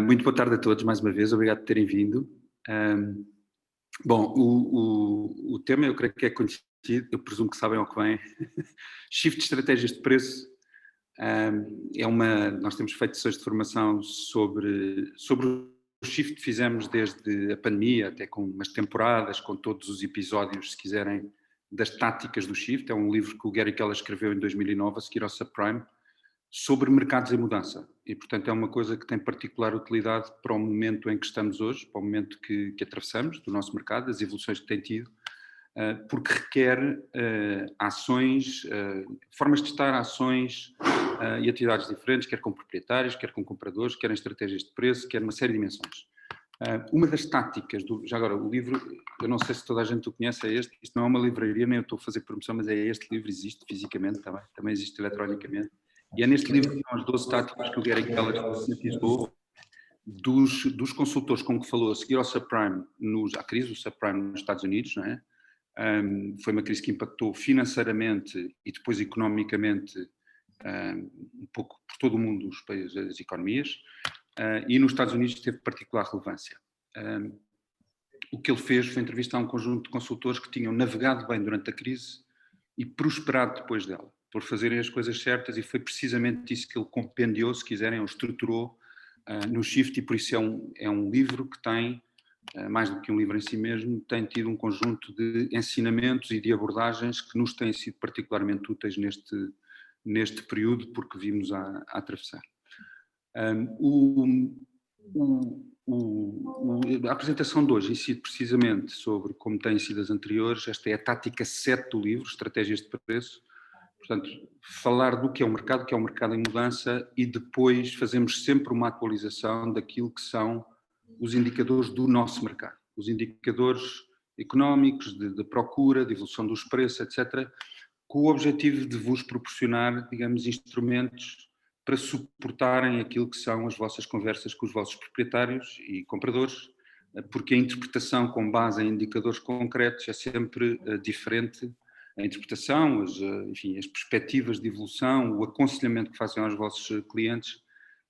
Muito boa tarde a todos, mais uma vez, obrigado por terem vindo. Bom, o tema eu creio que é conhecido, eu presumo que sabem ao que vem. Shift de estratégias de preço. Nós temos feito sessões de formação sobre o shift que fizemos desde a pandemia, até com umas temporadas, com todos os episódios, se quiserem, das táticas do shift. É um livro que o Gary Keller escreveu em 2009, a seguir ao subprime, sobre mercados em mudança. E, portanto, é uma coisa que tem particular utilidade para o momento em que estamos hoje, para o momento que atravessamos do nosso mercado, as evoluções que tem tido, porque requer ações, formas de testar ações e atividades diferentes, quer com proprietários, quer com compradores, quer em estratégias de preço, quer numa série de dimensões. Uma das táticas, já agora, o livro, eu não sei se toda a gente o conhece, é este, isto não é uma livraria, nem eu estou a fazer promoção, mas é este livro, existe fisicamente também existe eletronicamente. E é neste livro que estão as 12 táticas que o Gary Keller sistematizou dos consultores com que falou a seguir ao subprime, à crise do subprime nos Estados Unidos, não é? Foi uma crise que impactou financeiramente e depois economicamente um pouco por todo o mundo, os países, as economias, e nos Estados Unidos teve particular relevância. O que ele fez foi entrevistar um conjunto de consultores que tinham navegado bem durante a crise e prosperado depois dela, por fazerem as coisas certas, e foi precisamente isso que ele compendiou, se quiserem, ou estruturou no Shift, e por isso é um livro que tem, mais do que um livro em si mesmo, tem tido um conjunto de ensinamentos e de abordagens que nos têm sido particularmente úteis neste período, porque vimos a atravessar. A apresentação de hoje incide precisamente sobre como têm sido as anteriores. Esta é a tática 7 do livro, Estratégias de Preço. Portanto, falar do que é o mercado em mudança, e depois fazemos sempre uma atualização daquilo que são os indicadores do nosso mercado. Os indicadores económicos, de procura, de evolução dos preços, etc., com o objetivo de vos proporcionar, digamos, instrumentos para suportarem aquilo que são as vossas conversas com os vossos proprietários e compradores, porque a interpretação com base em indicadores concretos é sempre diferente. A interpretação, as perspectivas de evolução, o aconselhamento que fazem aos vossos clientes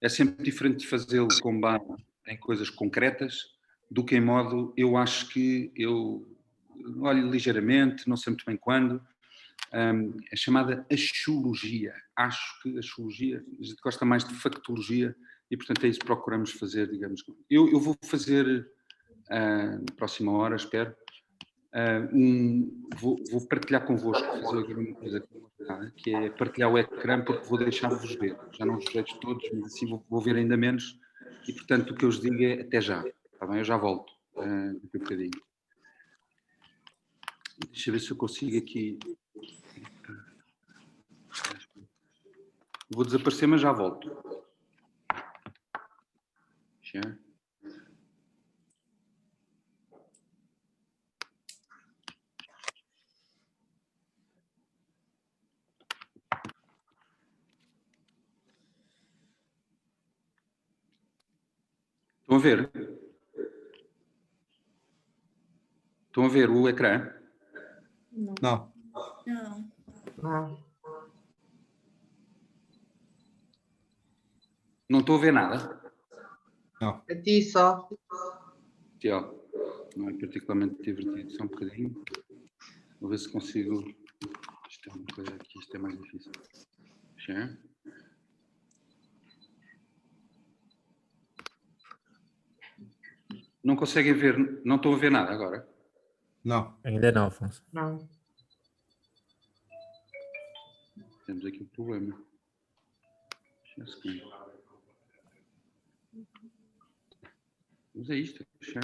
é sempre diferente de fazê-lo com base em coisas concretas do que em modo, eu acho que eu olho ligeiramente, não sei muito bem quando. A chamada axiologia. Acho que a axiologia, a gente gosta mais de factologia e, portanto, é isso que procuramos fazer, digamos. Eu vou fazer, na próxima hora, espero, vou partilhar convosco, fazer uma coisa que é partilhar o ecrã, porque vou deixar-vos ver. Já não vos vejo todos, mas assim vou ver ainda menos, e, portanto, o que eu vos digo é até já. Está bem? Eu já volto daqui a bocadinho. Deixa eu ver se eu consigo aqui. Vou desaparecer, mas já volto. Já. Estão a ver? Estão a ver o ecrã? Não. Não estou a ver nada? Não. A ti só. Tchau. Não é particularmente divertido, só um bocadinho. Vou ver se consigo. Isto é uma coisa aqui, isto é mais difícil. Já. Não conseguem ver, não estão a ver nada agora? Não. Ainda não, Afonso. Não. Temos aqui um problema. Mas é isto, já.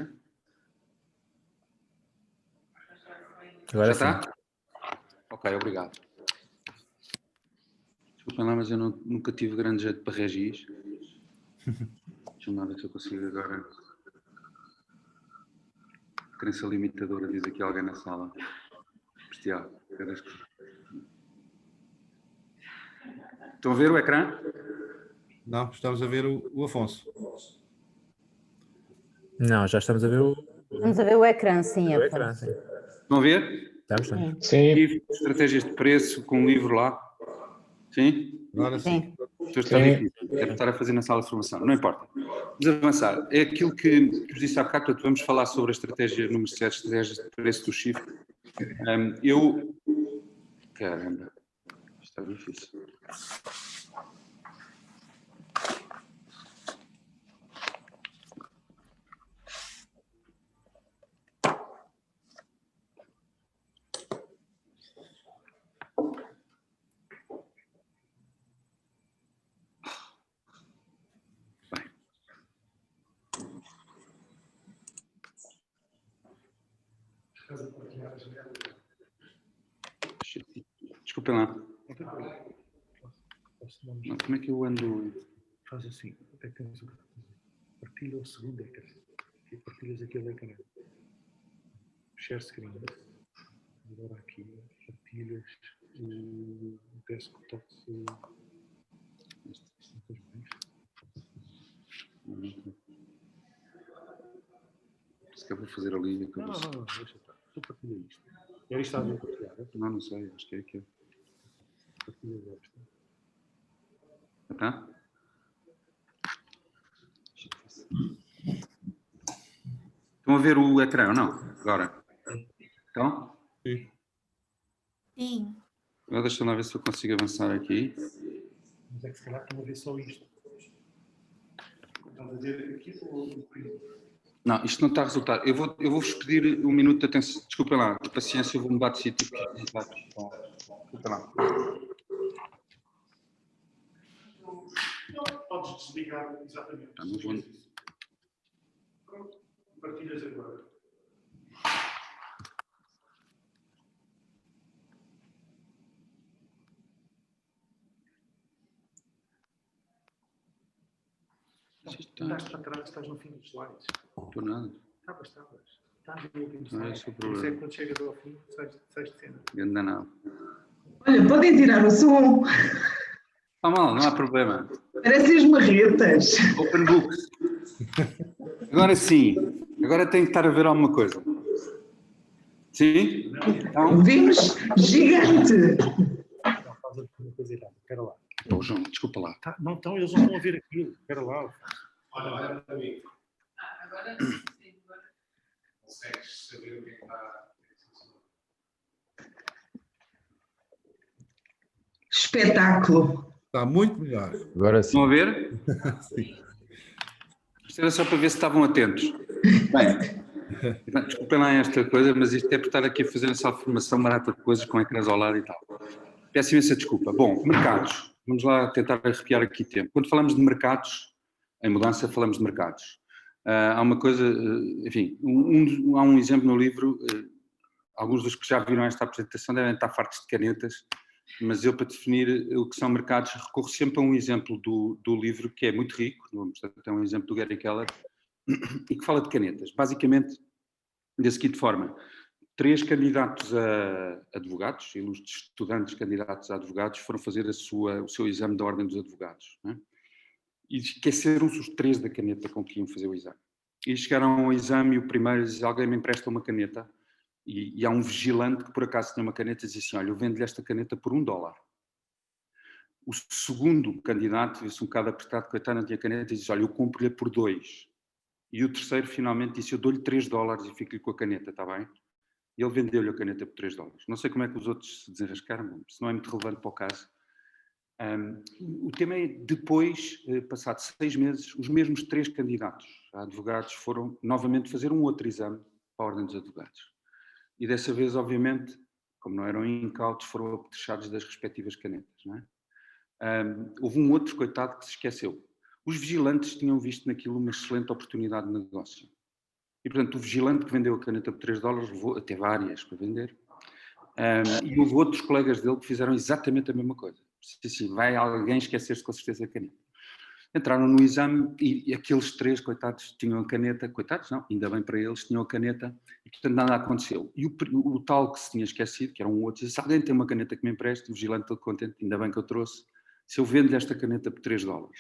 Agora Já sim. está? Ok, obrigado. Desculpem lá, mas eu nunca tive grande jeito para regis. Deixa-me lá ver se eu consigo agora. Crença limitadora, diz aqui alguém na sala. Bestial. Estão a ver o ecrã? Não, estamos a ver o Afonso. Não, já estamos a ver o Vamos a ver o ecrã, sim. ecrã. Sim. Estão a ver? Estamos. Sim. Estratégias de preço com um livro lá. Sim? Agora sim. Sim. Estou a estar difícil. Deve estar a fazer na sala de formação. Não importa. Vamos avançar. É aquilo que vos disse há bocado. Portanto, vamos falar sobre a estratégia número 7, estratégia de preço do Shift. Caramba. Isto está difícil. Desculpem lá. Não, como é que eu ando? Faz assim, partilha o segundo ecrã e partilhas aquele ecrã. Share screen. Agora aqui, partilhas o desktop. Se que eu vou fazer ali. Não, deixa estar. Tu partilha isto. Era isto a partilhar? Não sei, acho que é aquilo. Partilha esta. Tá? Estão a ver o ecrã ou não? Agora. Então? Sim. Agora deixa lá ver se eu consigo avançar aqui. Mas é que se calhar estão a ver só isto. Estás a ver aqui ou... Não, isto não está a resultar. Eu vou-vos pedir um minuto de atenção. Desculpem lá, de paciência, eu vou mudar de sítio. Desculpem lá. Podes desligar exatamente. Não vou... Partilhas agora. Estás para trás, estás no fim dos slides. Por nada. Estavas. Estás no último Não é slide. esse o Por isso é problema. que quando chegas ao fim, sais de cena. Ainda não. Olha, podem tirar o som. Mal, não há problema. Parecem as marretas. Open books. Agora sim. Agora tem que estar a ver alguma coisa. Sim? Então? Vimos gigante. Não, faz uma coisa errada. Espera lá. Oh, João, desculpa lá. Não estão, eles não estão a ver aquilo. Espera lá. Olha para mim. Agora consegues saber o que é que está. Espetáculo. Está muito melhor. Agora sim. Estão a ver? Sim. Isto era só para ver se estavam atentos. Bem, desculpem lá esta coisa, mas isto é por estar aqui a fazer essa formação barata de coisas com ecrãs ao lado e tal. Peço imensa desculpa. Bom, mercados. Vamos lá tentar arrepiar aqui tempo. Quando falamos de mercados, em mudança falamos de mercados. Há uma coisa, enfim, há um exemplo no livro, alguns dos que já viram esta apresentação devem estar fartos de canetas, mas eu, para definir o que são mercados, recorro sempre a um exemplo do livro que é muito rico, portanto é um exemplo do Gary Keller, e que fala de canetas. Basicamente, da seguinte forma: 3 candidatos a advogados, ilustres estudantes candidatos a advogados, foram fazer o seu exame da Ordem dos Advogados, não é? E esqueceram-se os 3 da caneta com que iam fazer o exame. E chegaram ao exame e o primeiro diz: alguém me empresta uma caneta? E há um vigilante que por acaso tinha uma caneta e diz assim: olha, eu vendo-lhe esta caneta por $1. O segundo candidato, viu-se um bocado apertado, coitado, não tinha caneta, e diz: olha, eu compro-lhe por 2. E o terceiro finalmente disse: eu dou-lhe $3 e fico-lhe com a caneta, está bem? E ele vendeu-lhe a caneta por $3. Não sei como é que os outros se desenrascaram, isso não é muito relevante para o caso. O tema é, depois, passados 6 meses, os mesmos 3 candidatos a advogados foram novamente fazer um outro exame para a Ordem dos Advogados. E dessa vez, obviamente, como não eram incautos, foram apetrechados das respectivas canetas, não é? Houve um outro coitado que se esqueceu. Os vigilantes tinham visto naquilo uma excelente oportunidade de negócio. E, portanto, o vigilante que vendeu a caneta por $3 levou até várias para vender. E houve outros colegas dele que fizeram exatamente a mesma coisa. Assim, vai alguém esquecer-se com certeza da caneta. Entraram no exame e aqueles 3 coitados tinham a caneta, coitados não, ainda bem para eles, tinham a caneta e portanto nada aconteceu. E o tal que se tinha esquecido, que era um outro, disse: se alguém tem uma caneta que me empreste, o vigilante todo contente, ainda bem que eu trouxe, se eu vendo-lhe esta caneta por $3.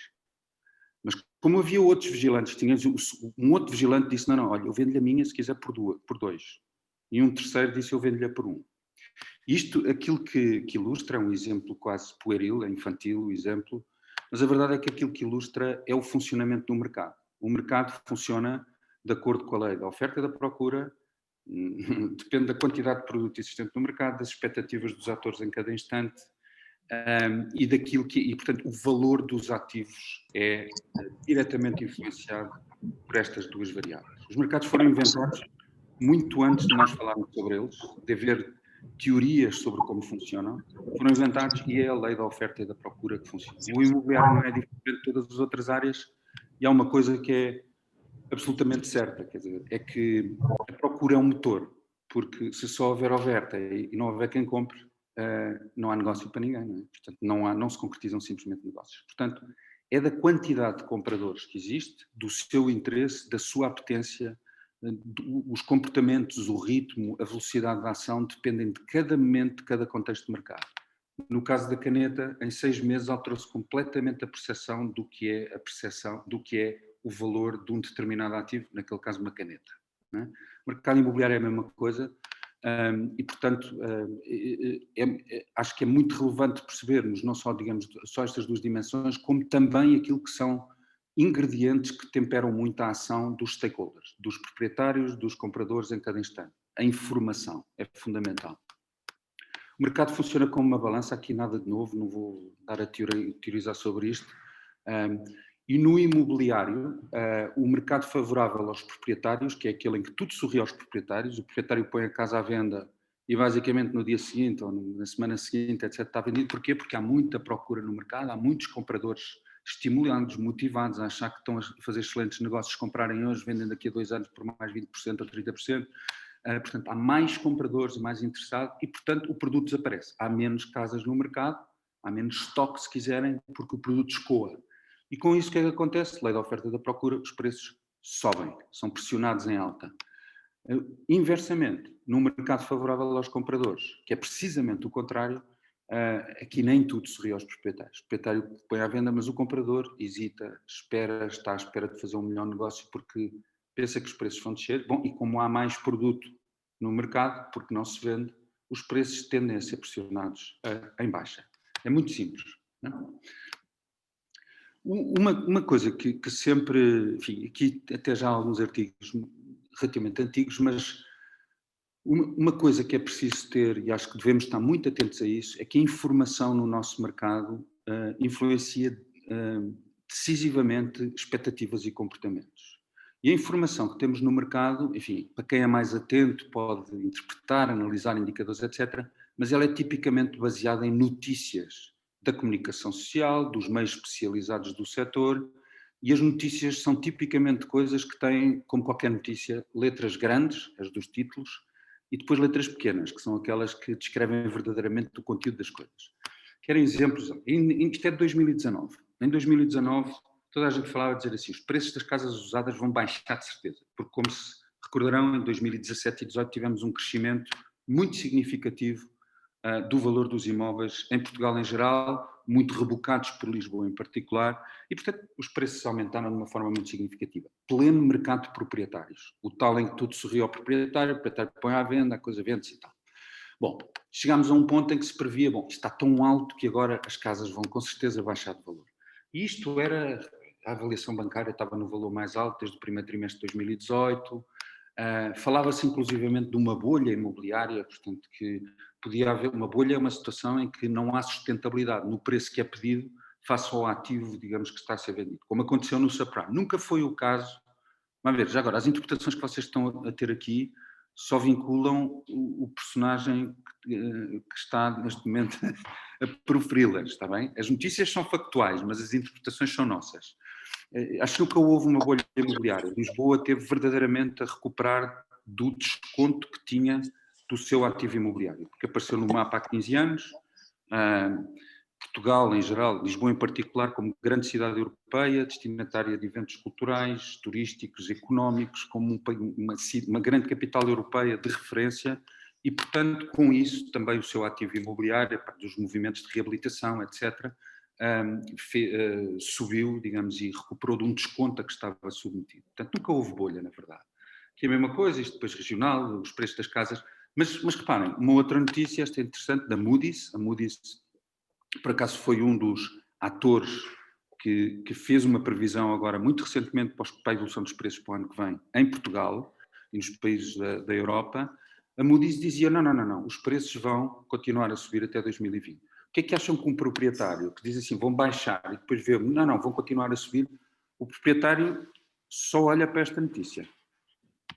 Mas como havia outros vigilantes, um outro vigilante disse: não, olha, eu vendo-lhe a minha se quiser por 2. E um terceiro disse: eu vendo-lhe por 1. Isto, aquilo que ilustra, é um exemplo quase pueril, é infantil o exemplo, Mas a verdade é que aquilo que ilustra é o funcionamento do mercado. O mercado funciona de acordo com a lei da oferta e da procura, depende da quantidade de produto existente no mercado, das expectativas dos atores em cada instante, e daquilo e portanto o valor dos ativos é diretamente influenciado por estas duas variáveis. Os mercados foram inventados muito antes de nós falarmos sobre eles, de haver teorias sobre como funcionam, foram inventados e é a lei da oferta e da procura que funciona. O imobiliário não é diferente de todas as outras áreas e há uma coisa que é absolutamente certa, quer dizer, é que a procura é um motor, porque se só houver oferta e não houver quem compre, não há negócio para ninguém, não é? Portanto, não se concretizam simplesmente negócios. Portanto, é da quantidade de compradores que existe, do seu interesse, da sua apetência, os comportamentos, o ritmo, a velocidade da ação dependem de cada momento, de cada contexto de mercado. No caso da caneta, em 6 meses alterou-se completamente a percepção do que é o valor de um determinado ativo, naquele caso uma caneta. Não é? O mercado imobiliário é a mesma coisa e, portanto, acho que é muito relevante percebermos não só, digamos, só estas duas dimensões, como também aquilo que são ingredientes que temperam muito a ação dos stakeholders, dos proprietários, dos compradores em cada instante. A informação é fundamental. O mercado funciona como uma balança, aqui nada de novo, não vou dar a teorizar sobre isto. E no imobiliário, o mercado favorável aos proprietários, que é aquele em que tudo sorri aos proprietários, o proprietário põe a casa à venda e basicamente no dia seguinte ou na semana seguinte, etc., está vendido. Porquê? Porque há muita procura no mercado, há muitos compradores estimulados, motivados a achar que estão a fazer excelentes negócios, comprarem hoje, vendem daqui a 2 anos por mais 20% ou 30%. Portanto, há mais compradores, mais interessados e, portanto, o produto desaparece. Há menos casas no mercado, há menos estoque, se quiserem, porque o produto escoa. E com isso o que é que acontece? Lei da oferta e da procura, os preços sobem, são pressionados em alta. Inversamente, num mercado favorável aos compradores, que é precisamente o contrário, aqui nem tudo sorri aos proprietários. O proprietário põe à venda, mas o comprador hesita, espera, está à espera de fazer um melhor negócio porque pensa que os preços vão descer. Bom, e como há mais produto no mercado, porque não se vende, os preços tendem a ser pressionados em baixa. É muito simples. Não? Uma coisa que sempre, enfim, aqui até já há alguns artigos relativamente antigos, mas uma coisa que é preciso ter, e acho que devemos estar muito atentos a isso, é que a informação no nosso mercado influencia decisivamente expectativas e comportamentos. E a informação que temos no mercado, enfim, para quem é mais atento pode interpretar, analisar indicadores, etc., mas ela é tipicamente baseada em notícias da comunicação social, dos meios especializados do setor, e as notícias são tipicamente coisas que têm, como qualquer notícia, letras grandes, as dos títulos, e depois letras pequenas, que são aquelas que descrevem verdadeiramente o conteúdo das coisas. Querem exemplos? Isto é de 2019. Em 2019, toda a gente falava de dizer assim, os preços das casas usadas vão baixar de certeza, porque como se recordarão, em 2017 e 2018 tivemos um crescimento muito significativo do valor dos imóveis em Portugal em geral, muito rebocados por Lisboa em particular, e portanto os preços aumentaram de uma forma muito significativa. Pleno mercado de proprietários, o tal em que tudo sorri ao proprietário, o proprietário põe à venda, a coisa vende-se e tal. Bom, chegámos a um ponto em que se previa, bom, está tão alto que agora as casas vão com certeza baixar de valor. E isto era, a avaliação bancária estava no valor mais alto desde o primeiro trimestre de 2018, falava-se inclusivamente de uma bolha imobiliária, portanto que podia haver uma bolha, é uma situação em que não há sustentabilidade no preço que é pedido face ao ativo, digamos, que está a ser vendido, como aconteceu no subprime. Nunca foi o caso. Vamos ver, já agora, as interpretações que vocês estão a ter aqui só vinculam o personagem que está neste momento a proferi-las, está bem? As notícias são factuais, mas as interpretações são nossas. Acho que nunca houve uma bolha imobiliária. Lisboa teve verdadeiramente a recuperar do desconto que tinha do seu ativo imobiliário, porque apareceu no mapa há 15 anos, Portugal em geral, Lisboa em particular, como grande cidade europeia, destinatária de eventos culturais, turísticos, económicos, como uma grande capital europeia de referência e, portanto, com isso também o seu ativo imobiliário, a parte dos movimentos de reabilitação, etc., subiu, digamos, e recuperou de um desconto a que estava submetido. Portanto, nunca houve bolha, na verdade. Que é a mesma coisa, isto depois regional, os preços das casas. Mas reparem, uma outra notícia, esta é interessante, da Moody's. A Moody's, por acaso, foi um dos atores que fez uma previsão agora muito recentemente para a evolução dos preços para o ano que vem em Portugal e nos países da Europa, a Moody's dizia não, os preços vão continuar a subir até 2020. O que é que acham que um proprietário que diz assim, vão baixar e depois vê, não, vão continuar a subir, o proprietário só olha para esta notícia,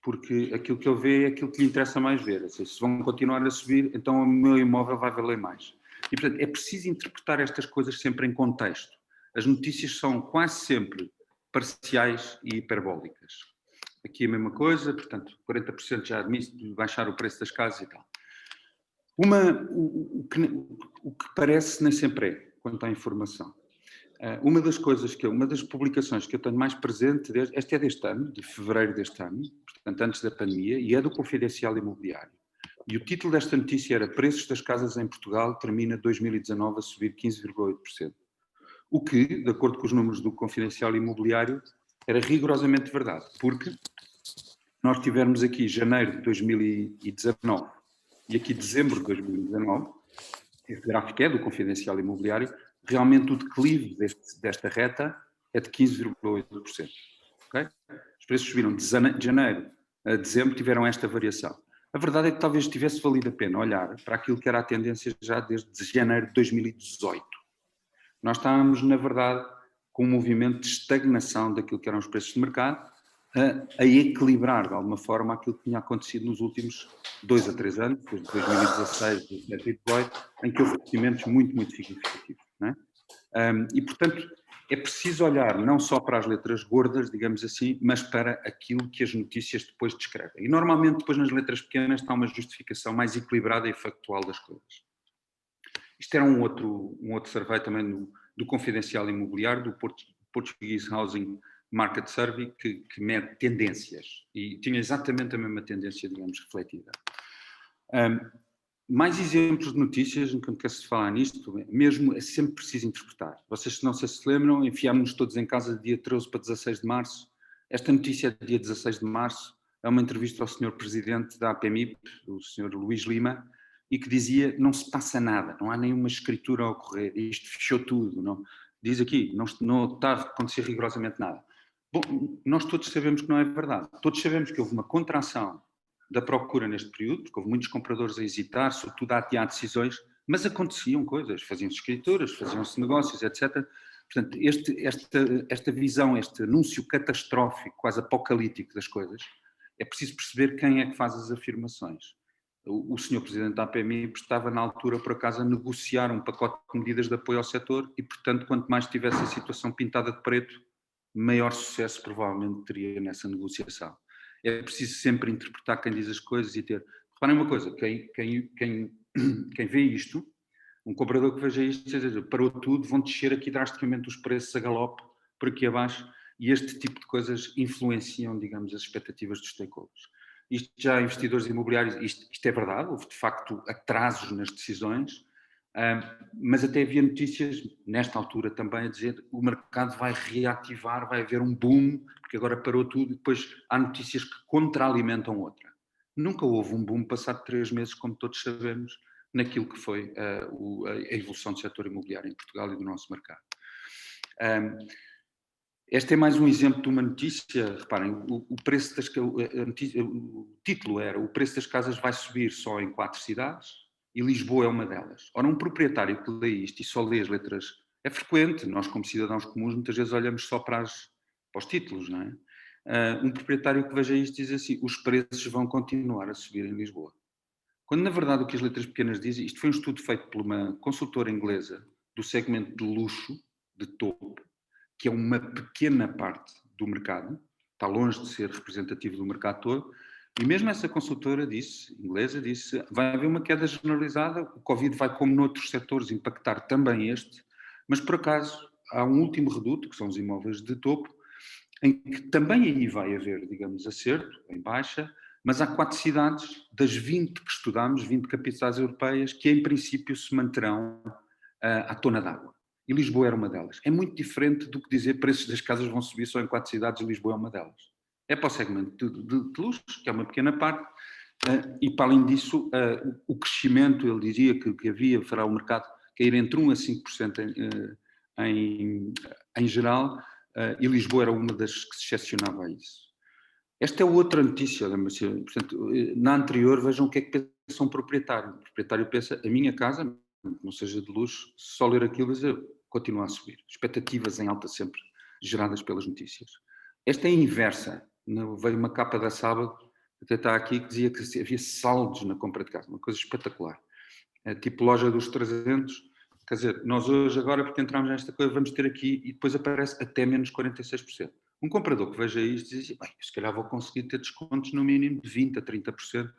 porque aquilo que ele vê é aquilo que lhe interessa mais ver, se vão continuar a subir, então o meu imóvel vai valer mais. E, portanto, é preciso interpretar estas coisas sempre em contexto. As notícias são quase sempre parciais e hiperbólicas. Aqui a mesma coisa, portanto, 40% já admite baixar o preço das casas e tal. O que parece nem sempre é, quanto à informação. Uma das publicações que eu tenho mais presente, esta é deste ano, de fevereiro deste ano, portanto antes da pandemia, e é do Confidencial Imobiliário. E o título desta notícia era Preços das casas em Portugal termina 2019 a subir 15,8%. O que, de acordo com os números do Confidencial Imobiliário, era rigorosamente verdade, porque nós tivemos aqui janeiro de 2019 e aqui dezembro de 2019, este gráfico é do Confidencial Imobiliário, realmente o declive desta reta é de 15,8%. Okay? Os preços subiram de janeiro a dezembro, tiveram esta variação. A verdade é que talvez tivesse valido a pena olhar para aquilo que era a tendência já desde janeiro de 2018. Nós estávamos, na verdade, com um movimento de estagnação daquilo que eram os preços de mercado, a equilibrar de alguma forma aquilo que tinha acontecido nos últimos 2 a 3 anos, desde 2016, 2017 e 2018, em que houve crescimentos muito, muito significativos. Não é? E, portanto, é preciso olhar não só para as letras gordas, digamos assim, mas para aquilo que as notícias depois descrevem. E, normalmente, depois nas letras pequenas está uma justificação mais equilibrada e factual das coisas. Isto era um outro survey também do Confidencial Imobiliário, do Portuguese Housing Market Survey, que mede tendências, e tinha exatamente a mesma tendência, digamos, refletida. Mais exemplos de notícias, enquanto quer-se falar nisto, mesmo é sempre preciso interpretar. Vocês, se não se lembram, enfiámos-nos todos em casa de dia 13 para 16 de março. Esta notícia é de dia 16 de março, é uma entrevista ao Sr. Presidente da APMIP, o Sr. Luís Lima, e que dizia, não se passa nada, não há nenhuma escritura a ocorrer, isto fechou tudo, não, diz aqui, não está a acontecer rigorosamente nada. Bom, nós todos sabemos que não é verdade, todos sabemos que houve uma contração da procura neste período, porque houve muitos compradores a hesitar, sobretudo a adiar decisões, mas aconteciam coisas, faziam-se escrituras, faziam-se negócios, etc. Portanto, esta visão, este anúncio catastrófico, quase apocalíptico das coisas, é preciso perceber quem é que faz as afirmações. O Sr. Presidente da APMI estava na altura, por acaso, a negociar um pacote de medidas de apoio ao setor e, portanto, quanto mais tivesse a situação pintada de preto, maior sucesso provavelmente teria nessa negociação. É preciso sempre interpretar quem diz as coisas e ter... Reparem uma coisa, quem vê isto, um comprador que veja isto, parou tudo, vão descer aqui drasticamente os preços a galope por aqui abaixo, e este tipo de coisas influenciam, digamos, as expectativas dos stakeholders. Isto já investidores imobiliários, isto é verdade, houve de facto atrasos nas decisões, mas até havia notícias, nesta altura também, a dizer que o mercado vai reativar, vai haver um boom, porque agora parou tudo, e depois há notícias que contraalimentam outra. Nunca houve um boom passado 3 meses, como todos sabemos, naquilo que foi a evolução do setor imobiliário em Portugal e do nosso mercado. Este é mais um exemplo de uma notícia, reparem, o título era o preço das casas vai subir só em 4 cidades e Lisboa é uma delas. Ora, um proprietário que lê isto e só lê as letras, é frequente, nós como cidadãos comuns muitas vezes olhamos só para os títulos, não é? Um proprietário que veja isto diz assim, os preços vão continuar a subir em Lisboa. Quando na verdade o que as letras pequenas dizem, isto foi um estudo feito por uma consultora inglesa do segmento de luxo, de topo, que é uma pequena parte do mercado, está longe de ser representativo do mercado todo, e mesmo essa consultora inglesa disse, vai haver uma queda generalizada, o Covid vai, como noutros setores, impactar também este, mas por acaso há um último reduto, que são os imóveis de topo, em que também aí vai haver, digamos, acerto, em baixa, mas há 4 cidades, das 20 que estudámos, 20 capitais europeias, que em princípio se manterão à tona d'água. E Lisboa era uma delas. É muito diferente do que dizer preços das casas vão subir só em 4 cidades e Lisboa é uma delas. É para o segmento de luxo, que é uma pequena parte, e para além disso, o crescimento, ele dizia que havia, fará o mercado cair entre 1% a 5% em geral, e Lisboa era uma das que se excepcionava a isso. Esta é outra notícia, portanto, na anterior vejam o que é que pensa um proprietário. O proprietário pensa, a minha casa, não seja de luxo, só ler aquilo e dizer, continua a subir. Expectativas em alta sempre, geradas pelas notícias. Esta é a inversa. Veio uma capa da Sábado, até está aqui, que dizia que havia saldos na compra de casa, uma coisa espetacular. Tipo loja dos 300, quer dizer, nós hoje agora, porque entramos nesta coisa, vamos ter aqui, e depois aparece até menos 46%. Um comprador que veja isto diz assim, se calhar vou conseguir ter descontos no mínimo de 20% a 30%,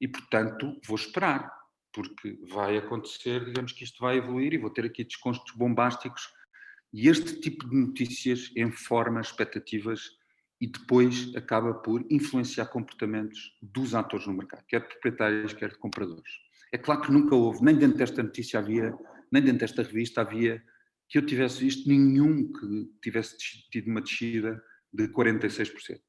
e portanto vou esperar, porque vai acontecer, digamos que isto vai evoluir e vou ter aqui descontos bombásticos, e este tipo de notícias informa expectativas e depois acaba por influenciar comportamentos dos atores no mercado, quer de proprietários, quer de compradores. É claro que nunca houve, nem dentro desta notícia havia, nem dentro desta revista havia, que eu tivesse visto nenhum que tivesse tido uma descida de 46%.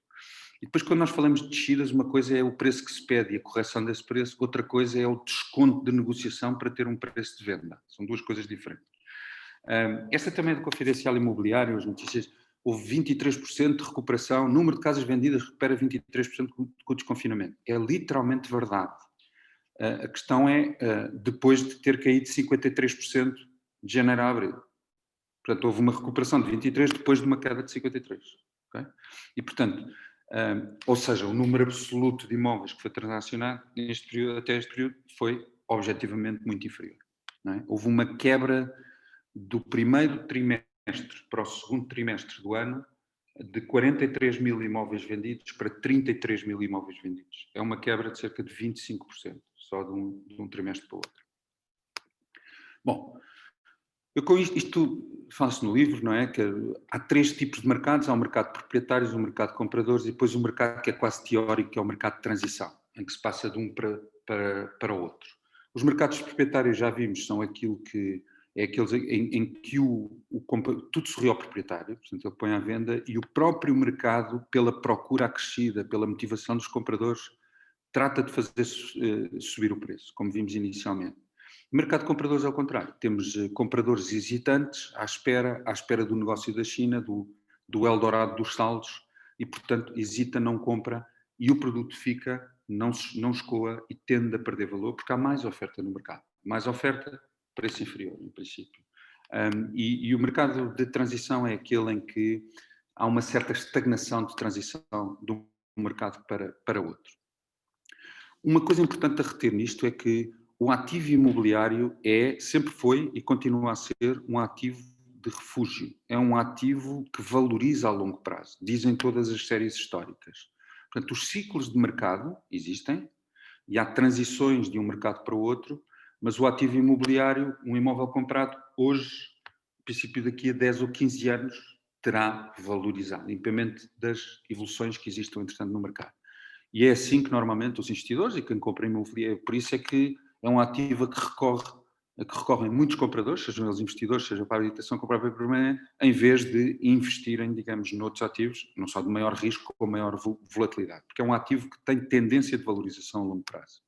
E depois, quando nós falamos de descidas, uma coisa é o preço que se pede e a correção desse preço, outra coisa é o desconto de negociação para ter um preço de venda. São duas coisas diferentes. Esta também é do Confidencial Imobiliário, as notícias, houve 23% de recuperação, número de casas vendidas recupera 23% com o desconfinamento. É literalmente verdade. A questão é, depois de ter caído 53% de janeiro a abril. Portanto, houve uma recuperação de 23% depois de uma queda de 53%. Okay? E, portanto, ou seja, o número absoluto de imóveis que foi transacionado neste período, até este período foi objetivamente muito inferior. Não é? Houve uma quebra do primeiro trimestre para o segundo trimestre do ano de 43 mil imóveis vendidos para 33 mil imóveis vendidos. É uma quebra de cerca de 25%, só de um trimestre para o outro. Bom, eu com isto falo-se no livro, não é? Que há três tipos de mercados, há o mercado de proprietários, o mercado de compradores e depois o mercado que é quase teórico, que é o mercado de transição, em que se passa de um para o outro. Os mercados proprietários, já vimos, são aquilo que é aqueles em que tudo sorri ao proprietário, portanto ele põe à venda, e o próprio mercado, pela procura acrescida, pela motivação dos compradores, trata de fazer subir o preço, como vimos inicialmente. O mercado de compradores é o contrário, temos compradores hesitantes à espera do negócio da China, do Eldorado dos saldos, e portanto hesita, não compra, e o produto fica, não escoa e tende a perder valor, porque há mais oferta no mercado. Mais oferta, preço inferior, em princípio. E o mercado de transição é aquele em que há uma certa estagnação de transição de um mercado para outro. Uma coisa importante a reter nisto é que o ativo imobiliário sempre foi e continua a ser um ativo de refúgio. É um ativo que valoriza a longo prazo, dizem todas as séries históricas. Portanto, os ciclos de mercado existem e há transições de um mercado para o outro, mas o ativo imobiliário, um imóvel comprado hoje, no princípio daqui a 10 ou 15 anos, terá valorizado, independente das evoluções que existam, entretanto, no mercado. E é assim que normalmente os investidores e quem compra imobiliário, por isso é que é um ativo a que recorrem muitos compradores, sejam eles investidores, seja para a habitação com própria permanente, em vez de investirem, digamos, noutros ativos, não só de maior risco, com maior volatilidade, porque é um ativo que tem tendência de valorização a longo prazo.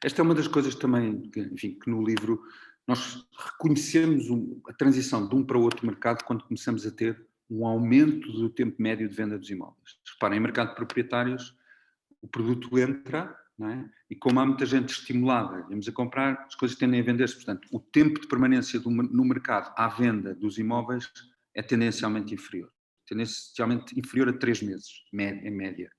Esta é uma das coisas também, enfim, que no livro nós reconhecemos a transição de um para o outro mercado quando começamos a ter um aumento do tempo médio de venda dos imóveis. Reparem, em mercado de proprietários, o produto entra, não é? E como há muita gente estimulada, vamos a comprar, as coisas tendem a vender-se. Portanto, o tempo de permanência no mercado à venda dos imóveis é tendencialmente inferior. Tendencialmente inferior a 3 meses, em média.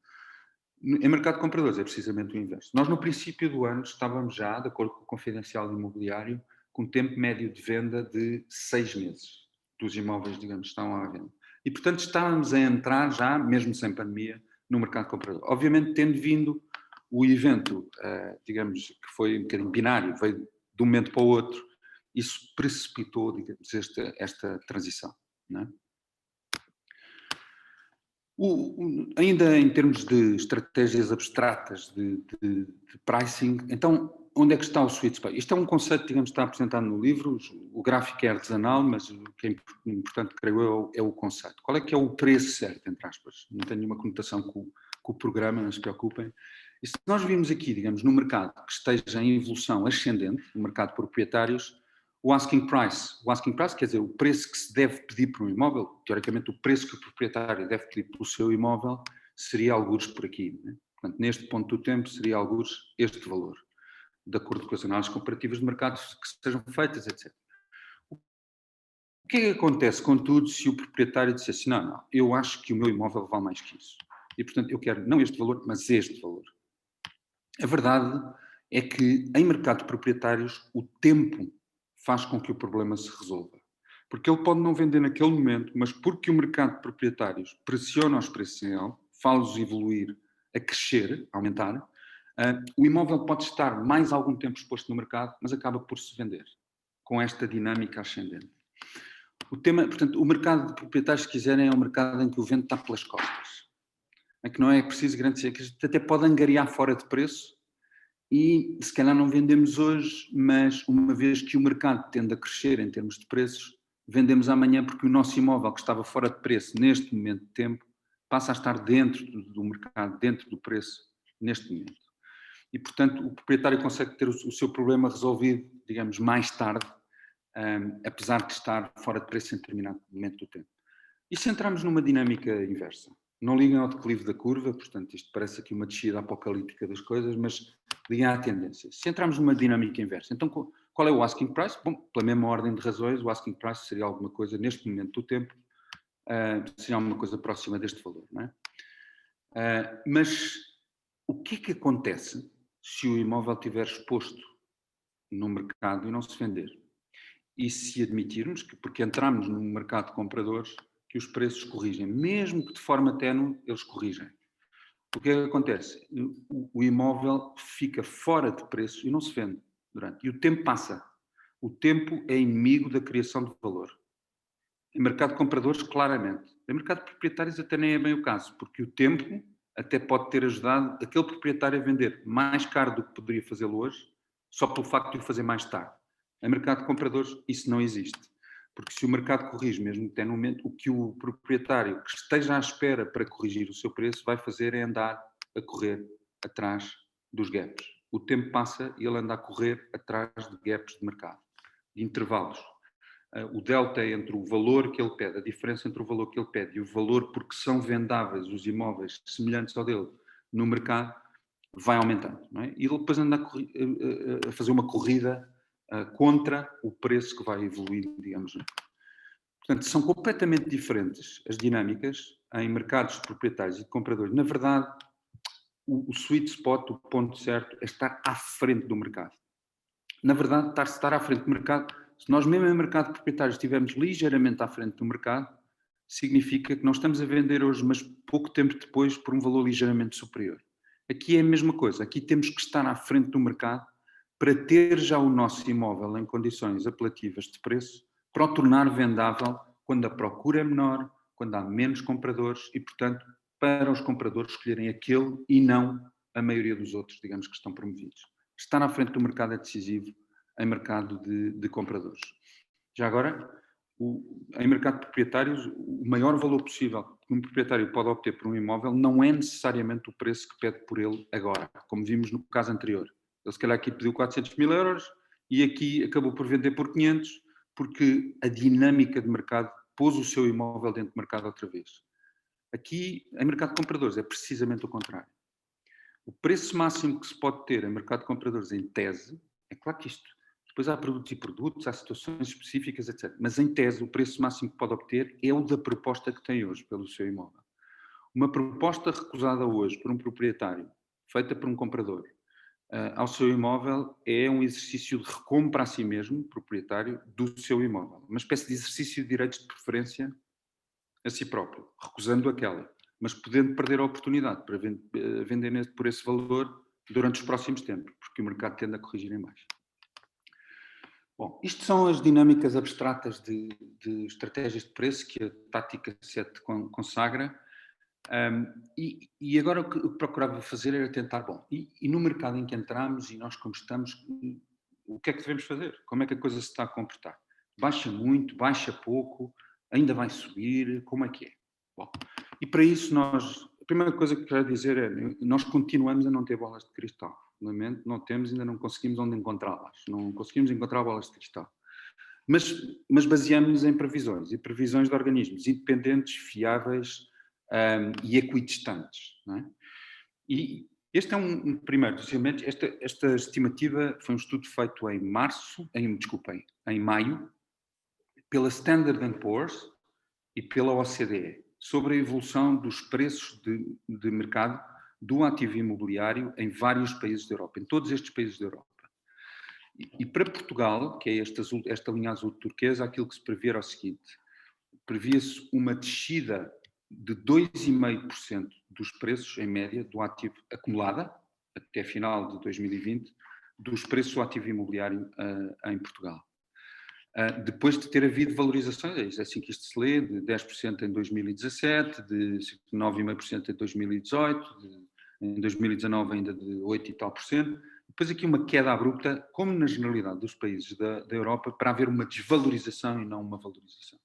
Em mercado de compradores é precisamente o inverso. Nós, no princípio do ano, estávamos já, de acordo com o Confidencial Imobiliário, com tempo médio de venda de 6 meses dos imóveis, digamos, estão à venda. E, portanto, estávamos a entrar já, mesmo sem pandemia, no mercado de comprador. Obviamente, tendo vindo o evento, digamos, que foi um bocadinho binário, veio de um momento para o outro, isso precipitou, digamos, esta transição, não é? Ainda em termos de estratégias abstratas de pricing, então onde é que está o sweet spot? Isto é um conceito, digamos, que está apresentado no livro, o gráfico é artesanal, mas o que é importante, creio eu, é o conceito. Qual é que é o preço certo, entre aspas? Não tenho nenhuma conotação com o programa, não se preocupem. E se nós vimos aqui, digamos, no mercado que esteja em evolução ascendente, no mercado de proprietários, O asking price quer dizer o preço que se deve pedir por um imóvel, teoricamente o preço que o proprietário deve pedir pelo seu imóvel seria algures por aqui, né? Portanto, neste ponto do tempo seria algures este valor, de acordo com as análises comparativas de mercado que sejam feitas, etc. O que é que acontece, contudo, se o proprietário dissesse não, eu acho que o meu imóvel vale mais que isso e, portanto, eu quero não este valor, mas este valor. A verdade é que em mercado de proprietários o tempo faz com que o problema se resolva. Porque ele pode não vender naquele momento, mas porque o mercado de proprietários pressiona os preços nele, faz-os evoluir, a crescer, a aumentar, o imóvel pode estar mais algum tempo exposto no mercado, mas acaba por se vender, com esta dinâmica ascendente. Portanto, o mercado de proprietários, se quiserem, é um mercado em que o vento está pelas costas. Em que não é preciso grande ser, que a gente até pode angariar fora de preço, e se calhar não vendemos hoje, mas uma vez que o mercado tende a crescer em termos de preços, vendemos amanhã porque o nosso imóvel que estava fora de preço neste momento de tempo passa a estar dentro do mercado, dentro do preço neste momento. E portanto o proprietário consegue ter o seu problema resolvido, digamos, mais tarde, apesar de estar fora de preço em determinado momento do tempo. E se entrarmos numa dinâmica inversa? Não liguem ao declive da curva, portanto isto parece aqui uma descida apocalíptica das coisas, mas liguem à tendência. Se entrarmos numa dinâmica inversa, então qual é o asking price? Bom, pela mesma ordem de razões, o asking price seria alguma coisa, neste momento do tempo, seria alguma coisa próxima deste valor, não é? Mas o que é que acontece se o imóvel estiver exposto no mercado e não se vender? E se admitirmos que, porque entramos num mercado de compradores, que os preços corrigem, mesmo que de forma ténue, eles corrigem. O que é que acontece? O imóvel fica fora de preço e não se vende durante. E o tempo passa. O tempo é inimigo da criação de valor. Em mercado de compradores, claramente. Em mercado de proprietários até nem é bem o caso, porque o tempo até pode ter ajudado aquele proprietário a vender mais caro do que poderia fazê-lo hoje, só pelo facto de o fazer mais tarde. Em mercado de compradores, isso não existe. Porque se o mercado corrige, mesmo que tenha um momento, o que o proprietário que esteja à espera para corrigir o seu preço vai fazer é andar a correr atrás dos gaps. O tempo passa e ele anda a correr atrás de gaps de mercado, de intervalos. O delta entre o valor que ele pede, a diferença entre o valor que ele pede e o valor porque são vendáveis os imóveis semelhantes ao dele no mercado, vai aumentando. Não é? E ele depois anda a fazer uma corrida contra o preço que vai evoluir, digamos. Portanto, são completamente diferentes as dinâmicas em mercados de proprietários e de compradores. Na verdade, o sweet spot, o ponto certo, é estar à frente do mercado. Na verdade, estar à frente do mercado, se nós mesmo em mercado de proprietários estivermos ligeiramente à frente do mercado, significa que nós estamos a vender hoje, mas pouco tempo depois, por um valor ligeiramente superior. Aqui é a mesma coisa, aqui temos que estar à frente do mercado para ter já o nosso imóvel em condições apelativas de preço, para o tornar vendável quando a procura é menor, quando há menos compradores e, portanto, para os compradores escolherem aquele e não a maioria dos outros, digamos, que estão promovidos. Estar à frente do mercado é decisivo em mercado de compradores. Já agora, em mercado de proprietários, o maior valor possível que um proprietário pode obter por um imóvel não é necessariamente o preço que pede por ele agora, como vimos no caso anterior. Ele se calhar aqui pediu 400 mil euros e aqui acabou por vender por 500, porque a dinâmica de mercado pôs o seu imóvel dentro do mercado outra vez. Aqui, em mercado de compradores, é precisamente o contrário. O preço máximo que se pode ter em mercado de compradores, em tese, é claro que isto, depois há produtos e produtos, há situações específicas, etc. Mas em tese, o preço máximo que pode obter é o da proposta que tem hoje pelo seu imóvel. Uma proposta recusada hoje por um proprietário, feita por um comprador, ao seu imóvel, é um exercício de recompra a si mesmo, proprietário, do seu imóvel. Uma espécie de exercício de direitos de preferência a si próprio, recusando aquela, mas podendo perder a oportunidade para vender por esse valor durante os próximos tempos, porque o mercado tende a corrigir em baixo. Bom, isto são as dinâmicas abstratas de estratégias de preço que a tática 7 consagra. E agora o que procurava fazer era tentar, bom, e no mercado em que entramos e nós como estamos, o que é que devemos fazer? Como é que a coisa se está a comportar? Baixa muito, baixa pouco, ainda vai subir, como é que é? Bom, e para isso a primeira coisa que quero dizer é, nós continuamos a não ter bolas de cristal. Não temos, ainda não conseguimos onde encontrá-las, não conseguimos encontrar bolas de cristal. Mas baseamos-nos em previsões, e previsões de organismos independentes, fiáveis e equidistantes. Não é? E este é um primeiro dos elementos. Esta estimativa foi um estudo feito em maio, pela Standard & Poor's e pela OCDE, sobre a evolução dos preços de mercado do ativo imobiliário em vários países da Europa, em todos estes países da Europa. E para Portugal, que é esta linha azul turquesa, aquilo que se previa era o seguinte: previa-se uma descida de 2,5% dos preços, em média, do ativo acumulada, até final de 2020, dos preços do ativo imobiliário em Portugal. Depois de ter havido valorizações, é assim que isto se lê, de 10% em 2017, de 9,5% em 2018, em 2019 ainda de 8 e tal por cento. Depois aqui uma queda abrupta, como na generalidade dos países da Europa, para haver uma desvalorização e não uma valorização.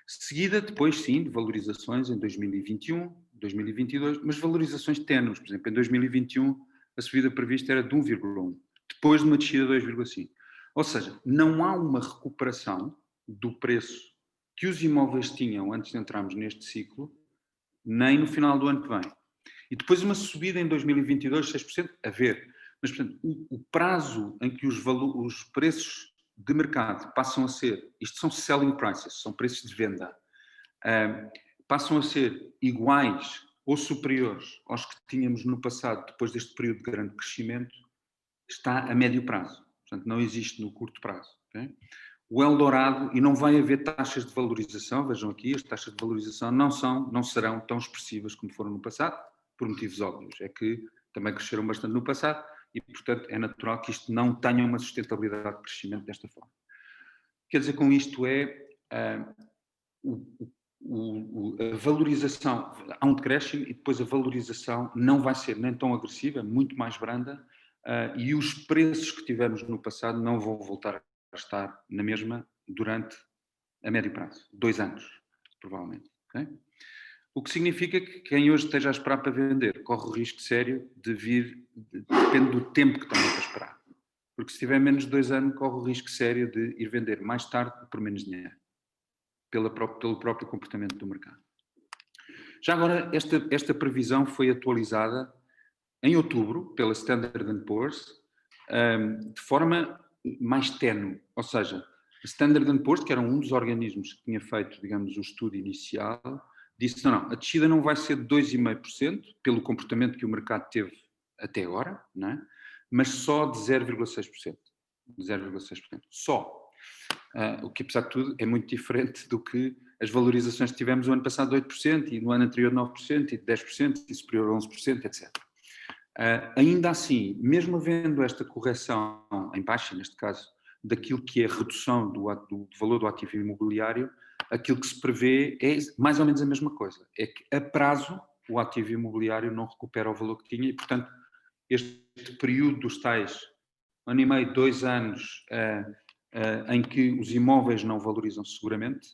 Seguida, depois sim, de valorizações em 2021, 2022, mas valorizações ténues. Por exemplo, em 2021 a subida prevista era de 1,1, depois de uma descida de 2,5. Ou seja, não há uma recuperação do preço que os imóveis tinham antes de entrarmos neste ciclo, nem no final do ano que vem. E depois uma subida em 2022, 6%, a ver. Mas, portanto, o prazo em que os preços de mercado passam a ser, isto são selling prices, são preços de venda, passam a ser iguais ou superiores aos que tínhamos no passado, depois deste período de grande crescimento, está a médio prazo. Portanto, não existe no curto prazo. Okay? O Eldorado, e não vai haver taxas de valorização, vejam aqui, as taxas de valorização não serão tão expressivas como foram no passado, por motivos óbvios. É que também cresceram bastante no passado e, portanto, é natural que isto não tenha uma sustentabilidade de crescimento desta forma. Quer dizer, com isto a valorização, há um decréscimo e depois a valorização não vai ser nem tão agressiva, é muito mais branda, e os preços que tivemos no passado não vão voltar a estar na mesma durante a médio prazo, 2 anos, provavelmente. Okay? O que significa que quem hoje esteja a esperar para vender corre o risco sério de vir, depende do tempo que tenha para esperar. Porque se tiver menos de 2 anos, corre o risco sério de ir vender mais tarde por menos dinheiro, pelo próprio comportamento do mercado. Já agora, esta previsão foi atualizada em outubro pela Standard & Poor's de forma mais ténue. Ou seja, a Standard & Poor's, que era um dos organismos que tinha feito, digamos, o estudo inicial, disse, não, a descida não vai ser de 2,5% pelo comportamento que o mercado teve até agora, não é? Mas só de 0,6%. 0,6%. Só. O que, apesar de tudo, é muito diferente do que as valorizações que tivemos no ano passado de 8% e no ano anterior de 9% e de 10% e superior a 11%, etc. Ainda assim, mesmo havendo esta correção em baixa, neste caso, daquilo que é a redução do valor do ativo imobiliário, aquilo que se prevê é mais ou menos a mesma coisa. É que a prazo o ativo imobiliário não recupera o valor que tinha e, portanto, este período dos tais 1 ano e meio, 2 anos, em que os imóveis não valorizam seguramente,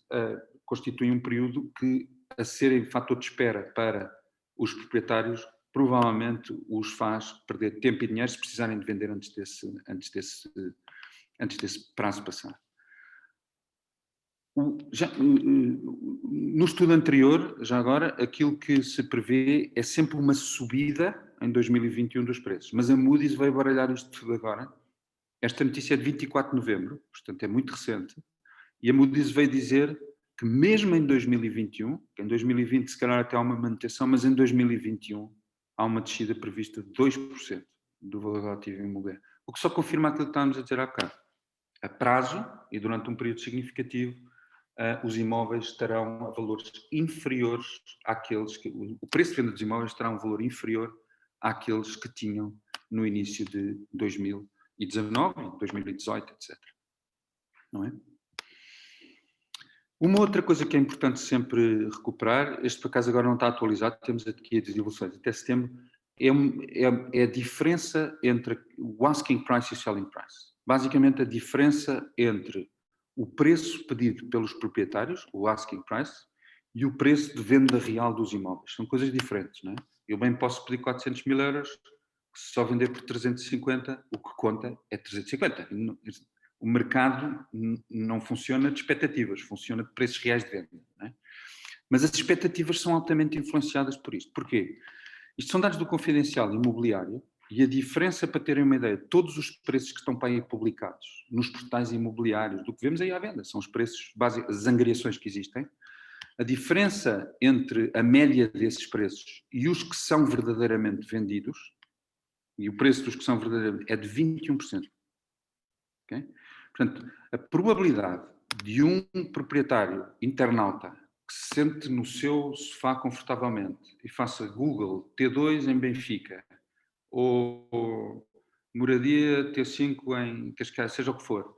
constitui um período que, a serem fator de espera para os proprietários, provavelmente os faz perder tempo e dinheiro se precisarem de vender antes desse prazo passar. No estudo anterior, já agora, aquilo que se prevê é sempre uma subida em 2021 dos preços, mas a Moody's veio baralhar isto tudo agora. Esta notícia é de 24 de novembro, portanto é muito recente, e a Moody's veio dizer que mesmo em 2021, que em 2020 se calhar até há uma manutenção, mas em 2021 há uma descida prevista de 2% do valor do ativo imobiliário, o que só confirma aquilo que estávamos a dizer há bocado. A prazo, e durante um período significativo, os imóveis estarão a valores inferiores àqueles que... O preço de venda dos imóveis terá um valor inferior àqueles que tinham no início de 2019, 2018, etc. Não é? Uma outra coisa que é importante sempre recuperar, este por acaso agora não está atualizado, temos aqui as evoluções até setembro, é a diferença entre o asking price e o selling price. Basicamente a diferença entre o preço pedido pelos proprietários, o asking price, e o preço de venda real dos imóveis. São coisas diferentes, não é? Eu bem posso pedir 400 mil euros, se só vender por 350, o que conta é 350. o mercado não funciona de expectativas, funciona de preços reais de venda. Não é? Mas as expectativas são altamente influenciadas por isto. Porquê? Isto são dados do Confidencial Imobiliário e a diferença, para terem uma ideia, todos os preços que estão para aí publicados nos portais imobiliários, do que vemos aí à venda, são os preços básicos, as angariações que existem. A diferença entre a média desses preços e os que são verdadeiramente vendidos, e o preço dos que são verdadeiramente, é de 21%. Okay? Portanto, a probabilidade de um proprietário internauta que se sente no seu sofá confortavelmente e faça Google T2 em Benfica ou moradia T5 em Cascais, seja o que for,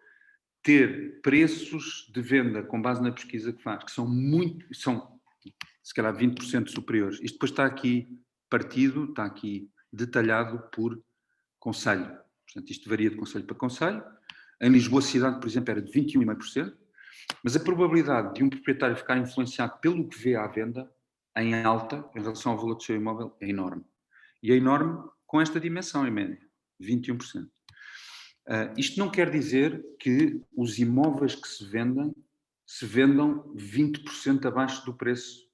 ter preços de venda com base na pesquisa que faz, que são se calhar 20% superiores. Isto depois está aqui partido, está aqui detalhado por concelho. Portanto, isto varia de concelho para concelho. Em Lisboa cidade, por exemplo, era de 21,5%, mas a probabilidade de um proprietário ficar influenciado pelo que vê à venda em alta, em relação ao valor do seu imóvel, é enorme. E é enorme com esta dimensão, em média, 21%. Isto não quer dizer que os imóveis que se vendam 20% abaixo do preço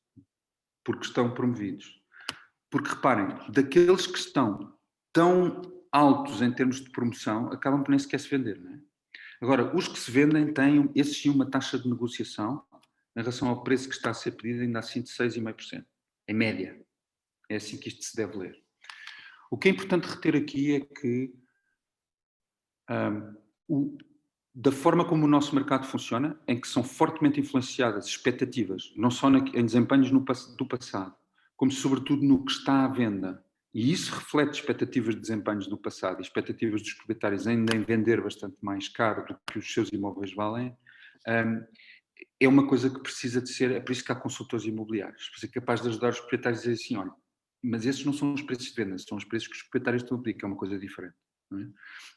porque estão promovidos. Porque, reparem, daqueles que estão tão altos em termos de promoção, acabam por nem sequer se vender, não é? Agora, os que se vendem têm, esses sim, uma taxa de negociação em relação ao preço que está a ser pedido, ainda assim de 6,5%, em média. É assim que isto se deve ler. O que é importante reter aqui é que da forma como o nosso mercado funciona, em que são fortemente influenciadas expectativas, não só em desempenhos do passado, como sobretudo no que está à venda, e isso reflete expectativas de desempenhos do passado e expectativas dos proprietários ainda em vender bastante mais caro do que os seus imóveis valem, é uma coisa que precisa de ser, é por isso que há consultores imobiliários, para ser capaz de ajudar os proprietários a dizer assim, olha, mas esses não são os preços de venda, são os preços que os proprietários estão a pedir, que é uma coisa diferente. Não é?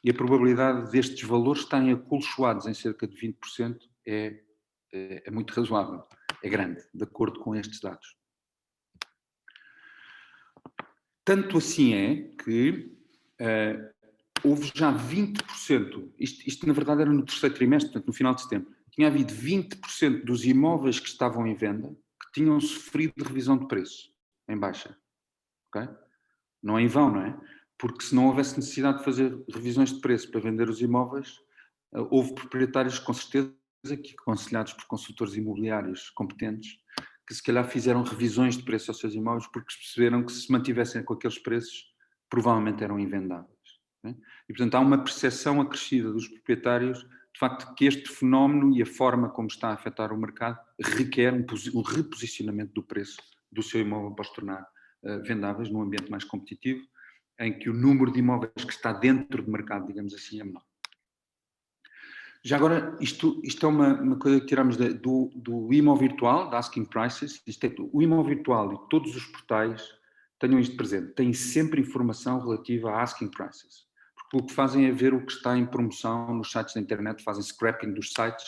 E a probabilidade destes valores estarem acolchoados em cerca de 20% é muito razoável, é grande, de acordo com estes dados. Tanto assim é que houve já 20%, isto na verdade era no terceiro trimestre, portanto no final de setembro, tinha havido 20% dos imóveis que estavam em venda que tinham sofrido revisão de preço, em baixa. Okay? Não é em vão, não é? Porque se não houvesse necessidade de fazer revisões de preço para vender os imóveis, houve proprietários com certeza que, aconselhados por consultores imobiliários competentes, que se calhar fizeram revisões de preço aos seus imóveis porque perceberam que se mantivessem com aqueles preços, provavelmente eram invendáveis. Né? E portanto há uma percepção acrescida dos proprietários de facto que este fenómeno e a forma como está a afetar o mercado requer um reposicionamento do preço do seu imóvel para os tornar vendáveis num ambiente mais competitivo, em que o número de imóveis que está dentro do mercado, digamos assim, é menor. Já agora, isto é uma coisa que tiramos do IMO virtual, da Asking Prices. O IMO virtual e todos os portais tenham isto presente, têm sempre informação relativa a Asking Prices. Porque o que fazem é ver o que está em promoção nos sites da internet, fazem scrapping dos sites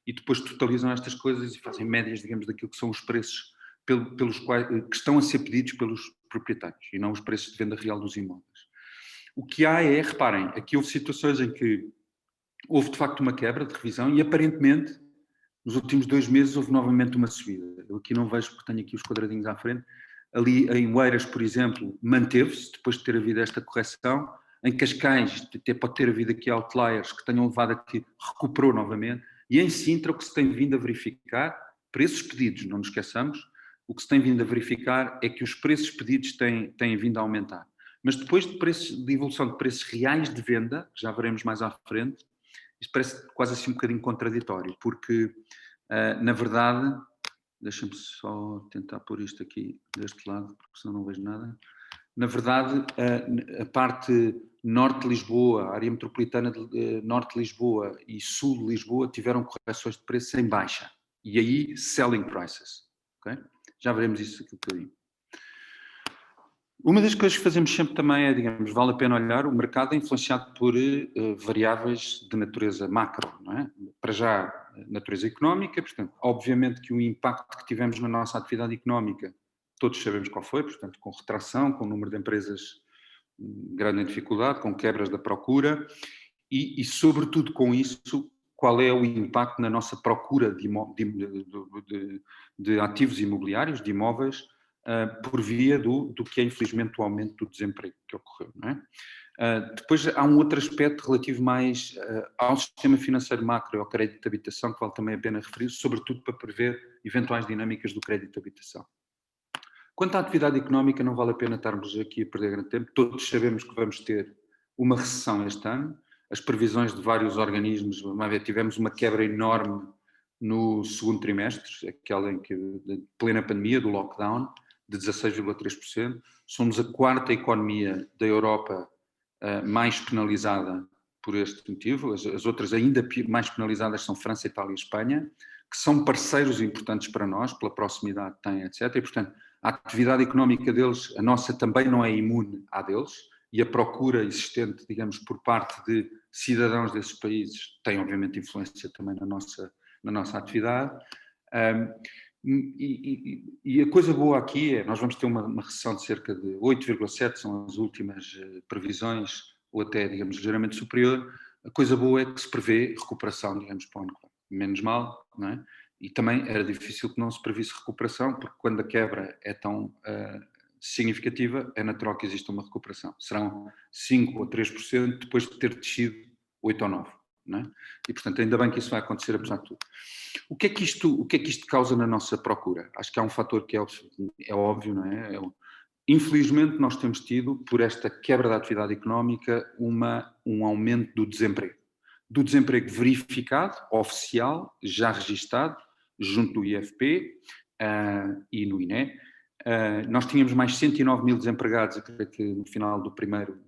e depois totalizam estas coisas e fazem médias, digamos, daquilo que são os preços pelos quais, que estão a ser pedidos pelos proprietários e não os preços de venda real dos imóveis. O que há é, reparem, aqui houve situações em que houve de facto uma quebra de revisão e aparentemente nos últimos 2 meses houve novamente uma subida. Eu aqui não vejo porque tenho aqui os quadradinhos à frente. Ali em Oeiras, por exemplo, manteve-se depois de ter havido esta correção. Em Cascais até pode ter havido aqui outliers que tenham levado a que recuperou novamente. E em Sintra o que se tem vindo a verificar, preços pedidos, não nos esqueçamos, o que se tem vindo a verificar é que os preços pedidos têm vindo a aumentar. Mas depois de evolução de preços reais de venda, que já veremos mais à frente, isto parece quase assim um bocadinho contraditório, porque, na verdade, deixa-me só tentar pôr isto aqui deste lado, porque senão não vejo nada. Na verdade, a parte norte de Lisboa, a área metropolitana de norte de Lisboa e sul de Lisboa tiveram correções de preço em baixa. E aí, selling prices. Okay? Já veremos isso aqui um bocadinho. Uma das coisas que fazemos sempre também é, digamos, vale a pena olhar, o mercado é influenciado por variáveis de natureza macro, não é? Para já, natureza económica, portanto, obviamente que o impacto que tivemos na nossa atividade económica, todos sabemos qual foi, portanto, com retração, com o número de empresas grande em dificuldade, com quebras da procura, e sobretudo com isso, qual é o impacto na nossa procura de ativos imobiliários, de imóveis, por via do que é infelizmente o aumento do desemprego que ocorreu, não é? Depois há um outro aspecto relativo mais ao sistema financeiro macro e ao crédito de habitação, que vale também a pena referir, sobretudo para prever eventuais dinâmicas do crédito de habitação. Quanto à atividade económica, não vale a pena estarmos aqui a perder grande tempo. Todos sabemos que vamos ter uma recessão este ano. As previsões de vários organismos, tivemos uma quebra enorme no segundo trimestre, aquela em que, de plena pandemia, do lockdown, de 16,3%. Somos a quarta economia da Europa mais penalizada por este motivo. As outras ainda mais penalizadas são França, Itália e Espanha, que são parceiros importantes para nós, pela proximidade que têm, etc. E, portanto, a atividade económica deles, a nossa também não é imune à deles, e a procura existente, digamos, por parte de cidadãos desses países tem, obviamente, influência também na nossa atividade. E a coisa boa aqui é, nós vamos ter uma recessão de cerca de 8,7%, são as últimas previsões, ou até, digamos, ligeiramente superior. A coisa boa é que se prevê recuperação, digamos, para o ano. Menos mal, não é? E também era difícil que não se previsse recuperação, porque quando a quebra é tão significativa, é natural que exista uma recuperação. Serão 5% ou 3% depois de ter descido 8% ou 9%. Não é? E, portanto, ainda bem que isso vai acontecer, apesar de tudo. O que é que isto causa na nossa procura? Acho que há um fator que é óbvio, não é? Infelizmente, nós temos tido, por esta quebra da atividade económica, um aumento do desemprego. Do desemprego verificado, oficial, já registado, junto do IFP e no INE. Nós tínhamos mais 109 mil desempregados, acredito que no final do primeiro,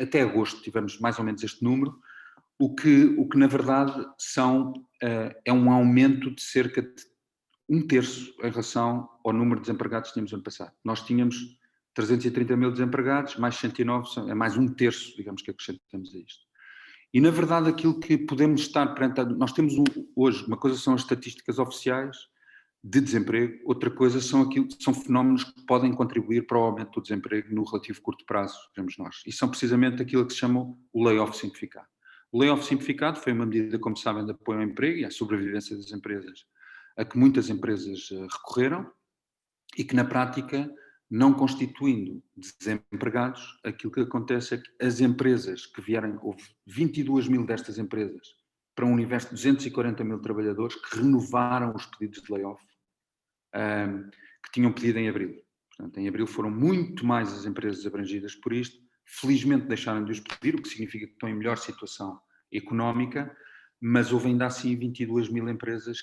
até agosto tivemos mais ou menos este número, o que na verdade é um aumento de cerca de 1/3 em relação ao número de desempregados que tínhamos ano passado. Nós tínhamos 330 mil desempregados, mais 109, é mais 1/3, digamos, que acrescentamos a isto. E na verdade aquilo que podemos estar perante, nós temos hoje, uma coisa são as estatísticas oficiais de desemprego, outra coisa são fenómenos que podem contribuir para o aumento do desemprego no relativo curto prazo, digamos nós. E são precisamente aquilo que se chama o layoff simplificado. O layoff simplificado foi uma medida, como sabem, de apoio ao emprego e à sobrevivência das empresas, a que muitas empresas recorreram e que na prática, não constituindo desempregados, aquilo que acontece é que as empresas que vierem, houve 22 mil destas empresas, para um universo de 240 mil trabalhadores que renovaram os pedidos de layoff que tinham pedido em abril. Portanto, em abril foram muito mais as empresas abrangidas por isto, felizmente deixaram de os pedir, o que significa que estão em melhor situação económica, mas houve ainda assim 22 mil empresas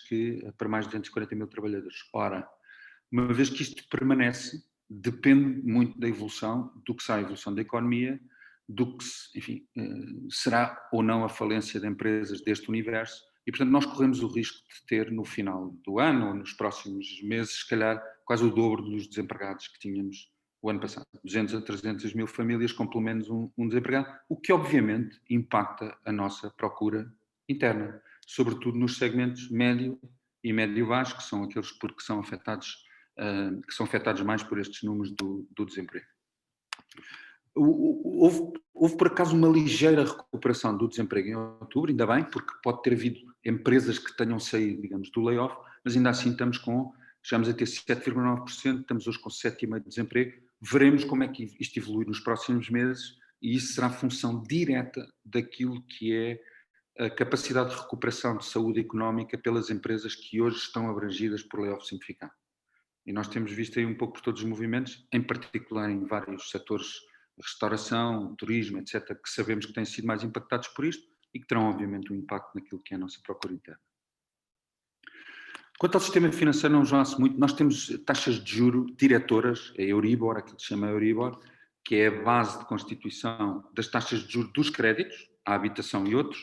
para mais de 240 mil trabalhadores. Ora, uma vez que isto permanece, depende muito da evolução, do que será a evolução da economia, do que, enfim, será ou não a falência de empresas deste universo, e portanto nós corremos o risco de ter no final do ano ou nos próximos meses, se calhar, quase o dobro dos desempregados que tínhamos o ano passado. 200 a 300 mil famílias com pelo menos um desempregado, o que obviamente impacta a nossa procura interna, sobretudo nos segmentos médio e médio-baixo, que são aqueles que são afetados mais por estes números do desemprego. Houve por acaso uma ligeira recuperação do desemprego em outubro, ainda bem, porque pode ter havido empresas que tenham saído, digamos, do layoff, mas ainda assim chegamos a ter 7,9%, estamos hoje com 7,5% de desemprego. Veremos como é que isto evolui nos próximos meses e isso será função direta daquilo que é a capacidade de recuperação de saúde económica pelas empresas que hoje estão abrangidas por layoff simplificado. E nós temos visto aí um pouco por todos os movimentos, em particular em vários setores, restauração, turismo, etc., que sabemos que têm sido mais impactados por isto e que terão, obviamente, um impacto naquilo que é a nossa procura interna. Quanto ao sistema financeiro, não já-se muito, nós temos taxas de juro diretoras, a Euribor, aquilo que se chama Euribor, que é a base de constituição das taxas de juros dos créditos, a habitação e outros,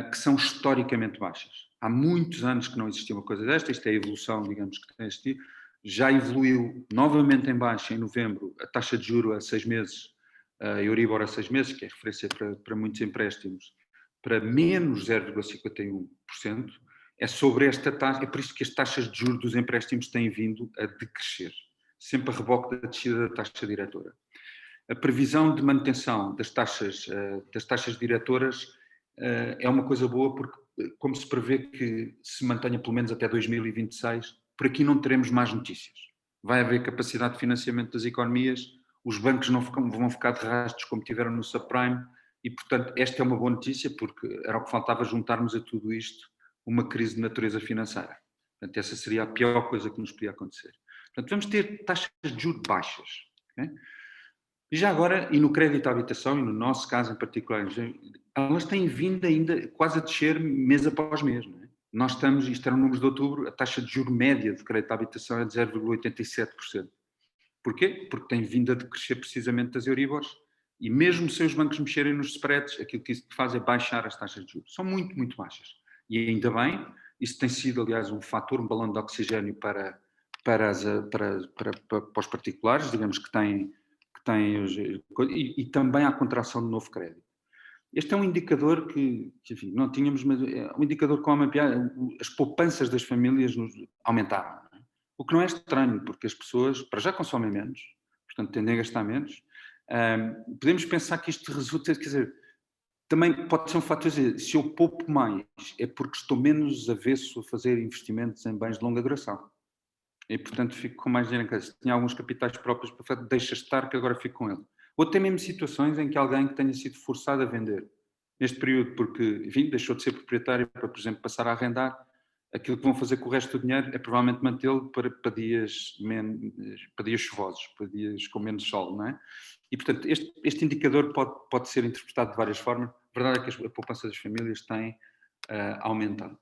que são historicamente baixas. Há muitos anos que não existia uma coisa desta, isto é a evolução, digamos, que tem existido. Já evoluiu novamente em baixa em novembro a taxa de juro a 6 meses, a Euribor a 6 meses, que é referência para muitos empréstimos, para menos 0,51%. É sobre esta taxa, é por isso que as taxas de juros dos empréstimos têm vindo a decrescer, sempre a reboque da descida da taxa diretora. A previsão de manutenção das taxas diretoras é uma coisa boa porque, como se prevê que se mantenha pelo menos até 2026, por aqui não teremos mais notícias. Vai haver capacidade de financiamento das economias, os bancos não vão ficar de rastros como tiveram no subprime e, portanto, esta é uma boa notícia porque era o que faltava juntarmos a tudo isto uma crise de natureza financeira. Portanto, essa seria a pior coisa que nos podia acontecer. Portanto, vamos ter taxas de juros baixas. Okay? E já agora, e no crédito à habitação, e no nosso caso em particular, elas têm vindo ainda quase a descer mês após mês. Não é? Nós estamos, isto eram números de outubro, a taxa de juro média de crédito à habitação é de 0,87%. Porquê? Porque tem vindo a decrescer precisamente das Euribors e mesmo se os bancos mexerem nos spreads, aquilo que isso faz é baixar as taxas de juros. São muito, muito baixas. E ainda bem, isso tem sido, aliás, um fator, um balão de oxigênio para os particulares, digamos que têm e também à contração de novo crédito. Este é um indicador que enfim, não tínhamos, mas é um indicador com a mapear, as poupanças das famílias aumentaram. Não é? O que não é estranho, porque as pessoas, para já consomem menos, portanto tendem a gastar menos. Podemos pensar que isto resulta, quer dizer, também pode ser um fator, se eu poupo mais, é porque estou menos avesso a fazer investimentos em bens de longa duração. E, portanto, fico com mais dinheiro em casa. Se tinha alguns capitais próprios, deixa estar que agora fico com ele. Ou tem mesmo situações em que alguém que tenha sido forçado a vender neste período porque, enfim, deixou de ser proprietário para, por exemplo, passar a arrendar, aquilo que vão fazer com o resto do dinheiro é provavelmente mantê-lo para dias chuvosos, para dias com menos sol, não é? E, portanto, este indicador pode ser interpretado de várias formas. A verdade é que a poupança das famílias tem aumentado.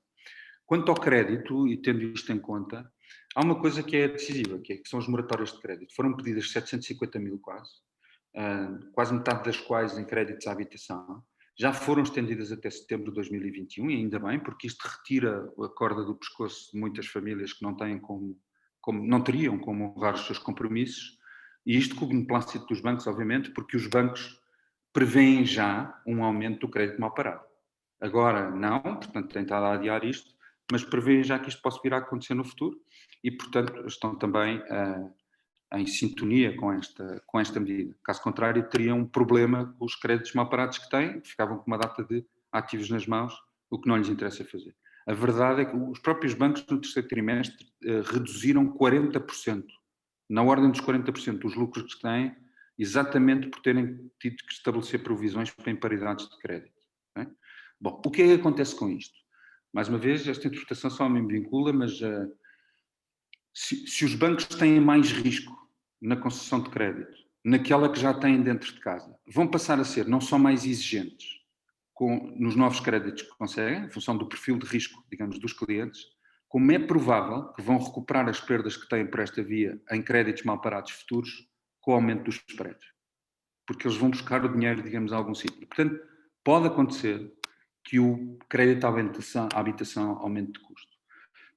Quanto ao crédito, e tendo isto em conta, há uma coisa que é decisiva, que são as moratórias de crédito. Foram pedidas 750 mil quase metade das quais em créditos à habitação. Já foram estendidas até setembro de 2021 e ainda bem, porque isto retira a corda do pescoço de muitas famílias que não têm não teriam como honrar os seus compromissos. E isto com o beneplácito dos bancos, obviamente, porque os bancos prevêem já um aumento do crédito mal parado. Agora não, portanto têm estado a adiar isto, mas prevêem já que isto possa vir a acontecer no futuro e, portanto, estão também em sintonia com esta medida. Caso contrário, teriam um problema com os créditos mal parados que têm, que ficavam com uma data de ativos nas mãos, o que não lhes interessa fazer. A verdade é que os próprios bancos no terceiro trimestre reduziram 40%, na ordem dos 40% dos lucros que têm, exatamente por terem tido que estabelecer provisões para imparidades de crédito. Não é? Bom, o que é que acontece com isto? Mais uma vez, esta interpretação só me vincula, mas se os bancos têm mais risco na concessão de crédito, naquela que já têm dentro de casa, vão passar a ser não só mais exigentes nos novos créditos que conseguem, em função do perfil de risco, digamos, dos clientes, como é provável que vão recuperar as perdas que têm por esta via em créditos mal parados futuros com o aumento dos spreads. Porque eles vão buscar o dinheiro, digamos, a algum sítio. Portanto, pode acontecer que o crédito à habitação aumente de custo.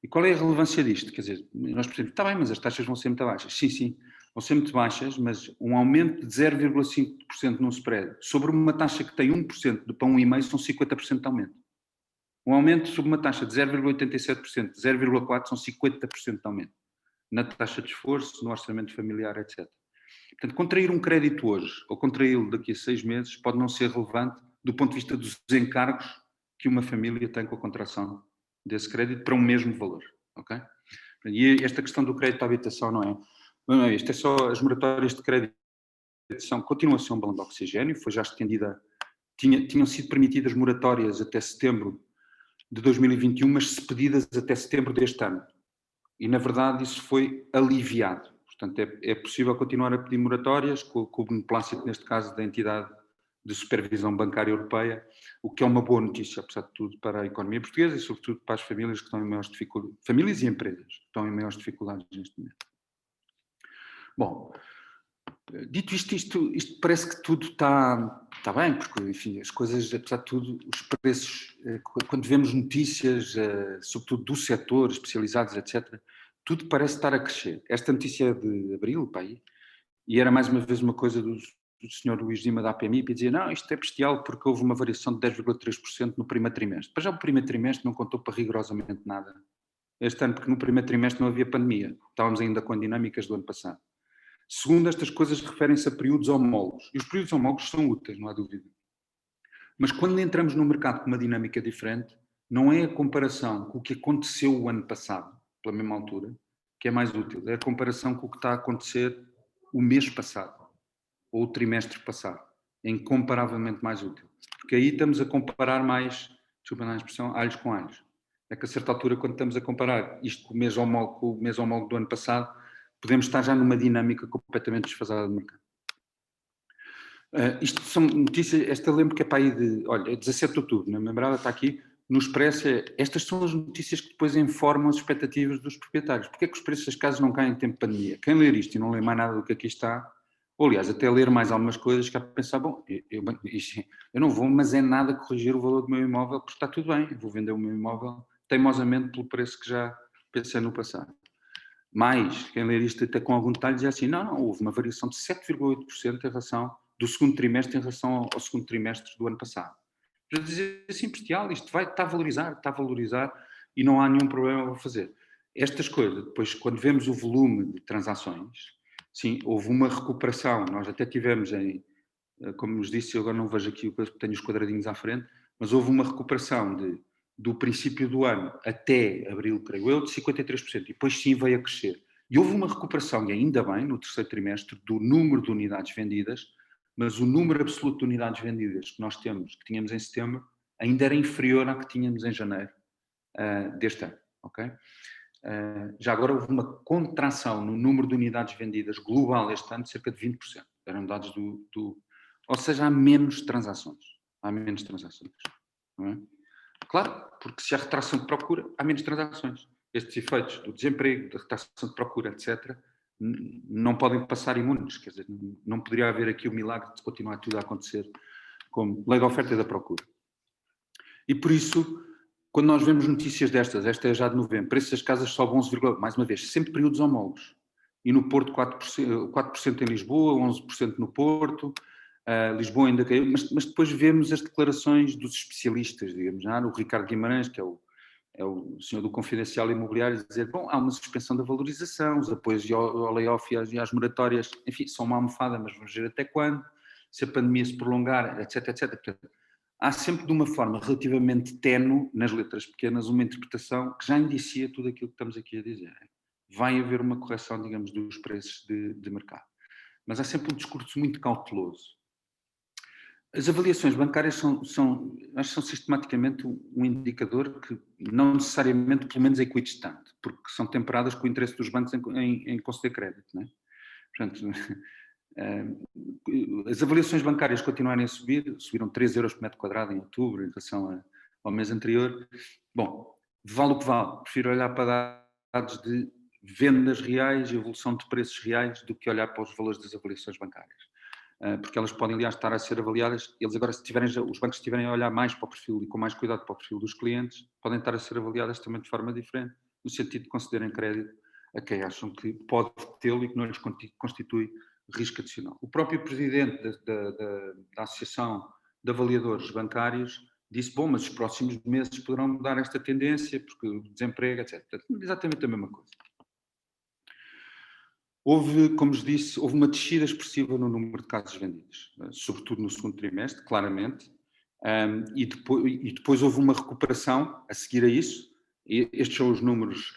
E qual é a relevância disto? Quer dizer, nós percebemos, está bem, mas as taxas vão ser muito baixas. Sim, vão ser muito baixas, mas um aumento de 0,5% num spread sobre uma taxa que tem 1% para 1,5% são 50% de aumento. Um aumento sobre uma taxa de 0,87%, 0,4% são 50% de aumento. Na taxa de esforço, no orçamento familiar, etc. Portanto, contrair um crédito hoje ou contraí-lo daqui a 6 meses pode não ser relevante do ponto de vista dos encargos que uma família tem com a contração desse crédito para um mesmo valor, ok? E esta questão do crédito à habitação não é isto, é só as moratórias de crédito continuam a ser um balão de oxigênio, foi já estendida, tinham sido permitidas moratórias até setembro de 2021, mas pedidas até setembro deste ano. E, na verdade, isso foi aliviado. Portanto, é possível continuar a pedir moratórias com o beneplácito, neste caso, da entidade de supervisão bancária europeia, o que é uma boa notícia, apesar de tudo, para a economia portuguesa e, sobretudo, para as famílias que estão em maiores dificuldades, famílias e empresas que estão em maiores dificuldades neste momento. Bom, dito isto parece que tudo está bem, porque, enfim, as coisas, apesar de tudo, os preços, quando vemos notícias, sobretudo do setor, especializados, etc., tudo parece estar a crescer. Esta notícia é de abril, pá, e era mais uma vez uma coisa do Sr. Luís Lima da APMI, que dizia, não, isto é bestial porque houve uma variação de 10,3% no primeiro trimestre. Mas já o primeiro trimestre não contou para rigorosamente nada. Este ano, porque no primeiro trimestre não havia pandemia. Estávamos ainda com dinâmicas do ano passado. Segundo, estas coisas referem-se a períodos homólogos. E os períodos homólogos são úteis, não há dúvida. Mas quando entramos no mercado com uma dinâmica diferente, não é a comparação com o que aconteceu o ano passado, pela mesma altura, que é mais útil. É a comparação com o que está a acontecer o mês passado, ou o trimestre passado. É incomparavelmente mais útil. Porque aí estamos a comparar mais, desculpa a expressão, alhos com alhos. É que a certa altura, quando estamos a comparar isto com o mês homólogo do ano passado, podemos estar já numa dinâmica completamente desfasada do mercado. Isto são notícias, esta lembro que é para aí de, olha, 17 de outubro, na membrada está aqui, no Expresso, estas são as notícias que depois informam as expectativas dos proprietários. Porquê é que os preços das casas não caem em tempo de pandemia? Quem ler isto e não lê mais nada do que aqui está, ou aliás, até ler mais algumas coisas, que há para pensar, bom, eu não vou, mas é nada corrigir o valor do meu imóvel, porque está tudo bem, eu vou vender o meu imóvel teimosamente pelo preço que já pensei no passado. Mas, quem ler isto até com algum detalhe, diz assim, não, houve uma variação de 7,8% em relação do segundo trimestre em relação ao segundo trimestre do ano passado. Para dizer assim, bestial, isto está a valorizar e não há nenhum problema a fazer. Estas coisas, depois, quando vemos o volume de transações, sim, houve uma recuperação. Nós até tivemos, como vos disse, eu agora não vejo aqui, tenho os quadradinhos à frente, mas houve uma recuperação do princípio do ano até abril, creio eu, de 53%. E depois sim veio a crescer. E houve uma recuperação, e ainda bem, no terceiro trimestre, do número de unidades vendidas, mas o número absoluto de unidades vendidas que nós temos, que tínhamos em setembro, ainda era inferior à que tínhamos em janeiro deste ano, ok? Já agora houve uma contração no número de unidades vendidas global este ano de cerca de 20%. Eram dados ou seja, há menos transações. Há menos transações, não é? Claro, porque se há retração de procura, há menos transações. Estes efeitos do desemprego, da retração de procura, etc., não podem passar imunes, quer dizer, não poderia haver aqui o milagre de continuar tudo a acontecer como lei da oferta e da procura. E por isso, quando nós vemos notícias destas, esta é já de novembro, preços das casas sobe 11, mais uma vez, sempre períodos homólogos. E no Porto 4% em Lisboa, 11% no Porto, Lisboa ainda caiu, mas depois vemos as declarações dos especialistas, digamos, o Ricardo Guimarães, que é o senhor do Confidencial Imobiliário, dizer, bom, há uma suspensão da valorização, os apoios ao layoff e às moratórias, enfim, são uma almofada, mas vamos ver até quando, se a pandemia se prolongar, etc, etc. Portanto, há sempre de uma forma relativamente ténue, nas letras pequenas, uma interpretação que já indicia tudo aquilo que estamos aqui a dizer. Vai haver uma correção, digamos, dos preços de mercado. Mas há sempre um discurso muito cauteloso. As avaliações bancárias são sistematicamente um indicador que não necessariamente, pelo menos, é equidistante, porque são temperadas com o interesse dos bancos em conceder crédito, não é? Portanto, as avaliações bancárias continuarem a subir, subiram 3 euros por metro quadrado em outubro, em relação ao mês anterior. Bom, vale o que vale, prefiro olhar para dados de vendas reais e evolução de preços reais do que olhar para os valores das avaliações bancárias. Porque elas podem, aliás, estar a ser avaliadas, eles agora, os bancos estiverem a olhar mais para o perfil e com mais cuidado para o perfil dos clientes, podem estar a ser avaliadas também de forma diferente, no sentido de concederem crédito a quem acham que pode tê-lo e que não lhes constitui risco adicional. O próprio presidente da Associação de Avaliadores Bancários disse, bom, mas os próximos meses poderão mudar esta tendência, porque o desemprego, etc. Exatamente a mesma coisa. Houve, como vos disse, houve uma descida expressiva no número de casas vendidas, sobretudo no segundo trimestre, claramente, e depois houve uma recuperação a seguir a isso. Estes são os números,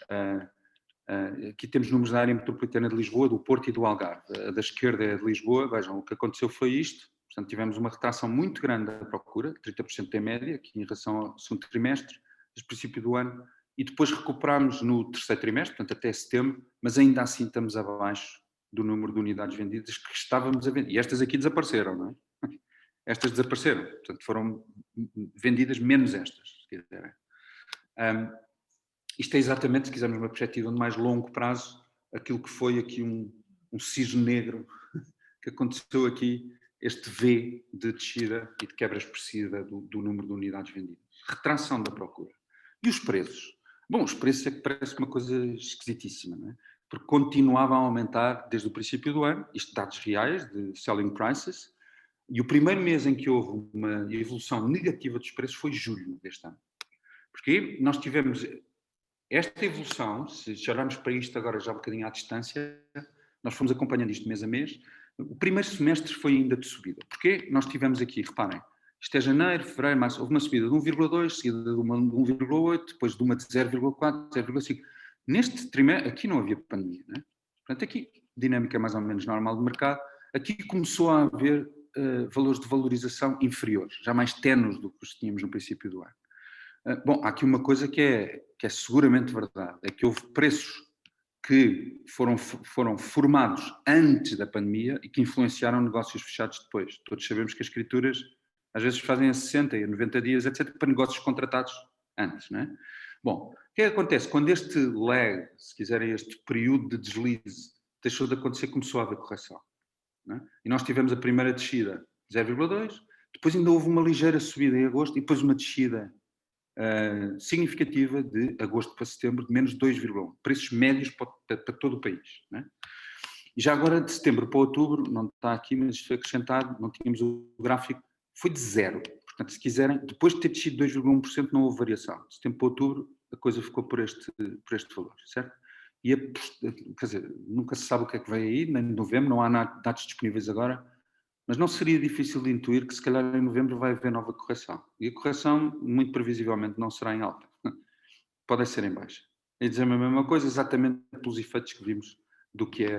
aqui temos números da área metropolitana de Lisboa, do Porto e do Algarve. A da esquerda é de Lisboa, vejam, o que aconteceu foi isto, portanto tivemos uma retração muito grande da procura, 30% em média, aqui em relação ao segundo trimestre, desde o princípio do ano, e depois recuperámos no terceiro trimestre, portanto até setembro, mas ainda assim estamos abaixo do número de unidades vendidas que estávamos a vender. E estas aqui desapareceram, não é? Estas desapareceram, portanto foram vendidas menos estas, se quiserem. Isto é exatamente, se quisermos uma perspectiva de mais longo prazo, aquilo que foi aqui um cisne negro que aconteceu aqui, este V de descida e de quebra expressiva do número de unidades vendidas. Retração da procura. E os preços? Bom, os preços é que parece uma coisa esquisitíssima, não é? Porque continuavam a aumentar desde o princípio do ano, isto dados reais, de selling prices, e o primeiro mês em que houve uma evolução negativa dos preços foi julho deste ano. Porque nós tivemos esta evolução, se olharmos para isto agora já um bocadinho à distância, nós fomos acompanhando isto mês a mês, o primeiro semestre foi ainda de subida. Porquê? Nós tivemos aqui, reparem, Isto é janeiro, fevereiro, março. Houve uma subida de 1,2, seguida de uma de 1,8, depois de uma de 0,4, 0,5. Neste trimestre, aqui não havia pandemia, não é? Portanto, aqui, dinâmica mais ou menos normal do mercado, aqui começou a haver valores de valorização inferiores, já mais tenues do que os tínhamos no princípio do ano. Bom, há aqui uma coisa que é seguramente verdade, é que houve preços que foram formados antes da pandemia e que influenciaram negócios fechados depois. Todos sabemos que as escrituras às vezes fazem a 60 e a 90 dias, etc., para negócios contratados antes, não é? Bom, o que é que acontece? Quando este lag, se quiserem, este período de deslize deixou de acontecer, começou a haver correção, não é? E nós tivemos a primeira descida de 0,2, depois ainda houve uma ligeira subida em agosto e depois uma descida significativa de agosto para setembro de menos 2,1, preços médios para todo o país, não é? E já agora de setembro para outubro, não está aqui, mas isto foi acrescentado, não tínhamos o gráfico, foi de 0. Portanto, se quiserem, depois de ter descido 2,1% não houve variação. De setembro para outubro a coisa ficou por este valor, certo? E quer dizer, nunca se sabe o que é que vem aí, nem em novembro, não há dados disponíveis agora, mas não seria difícil de intuir que se calhar em novembro vai haver nova correção. E a correção, muito previsivelmente, não será em alta. Pode ser em baixa. E dizer a mesma coisa, exatamente pelos efeitos que vimos do que é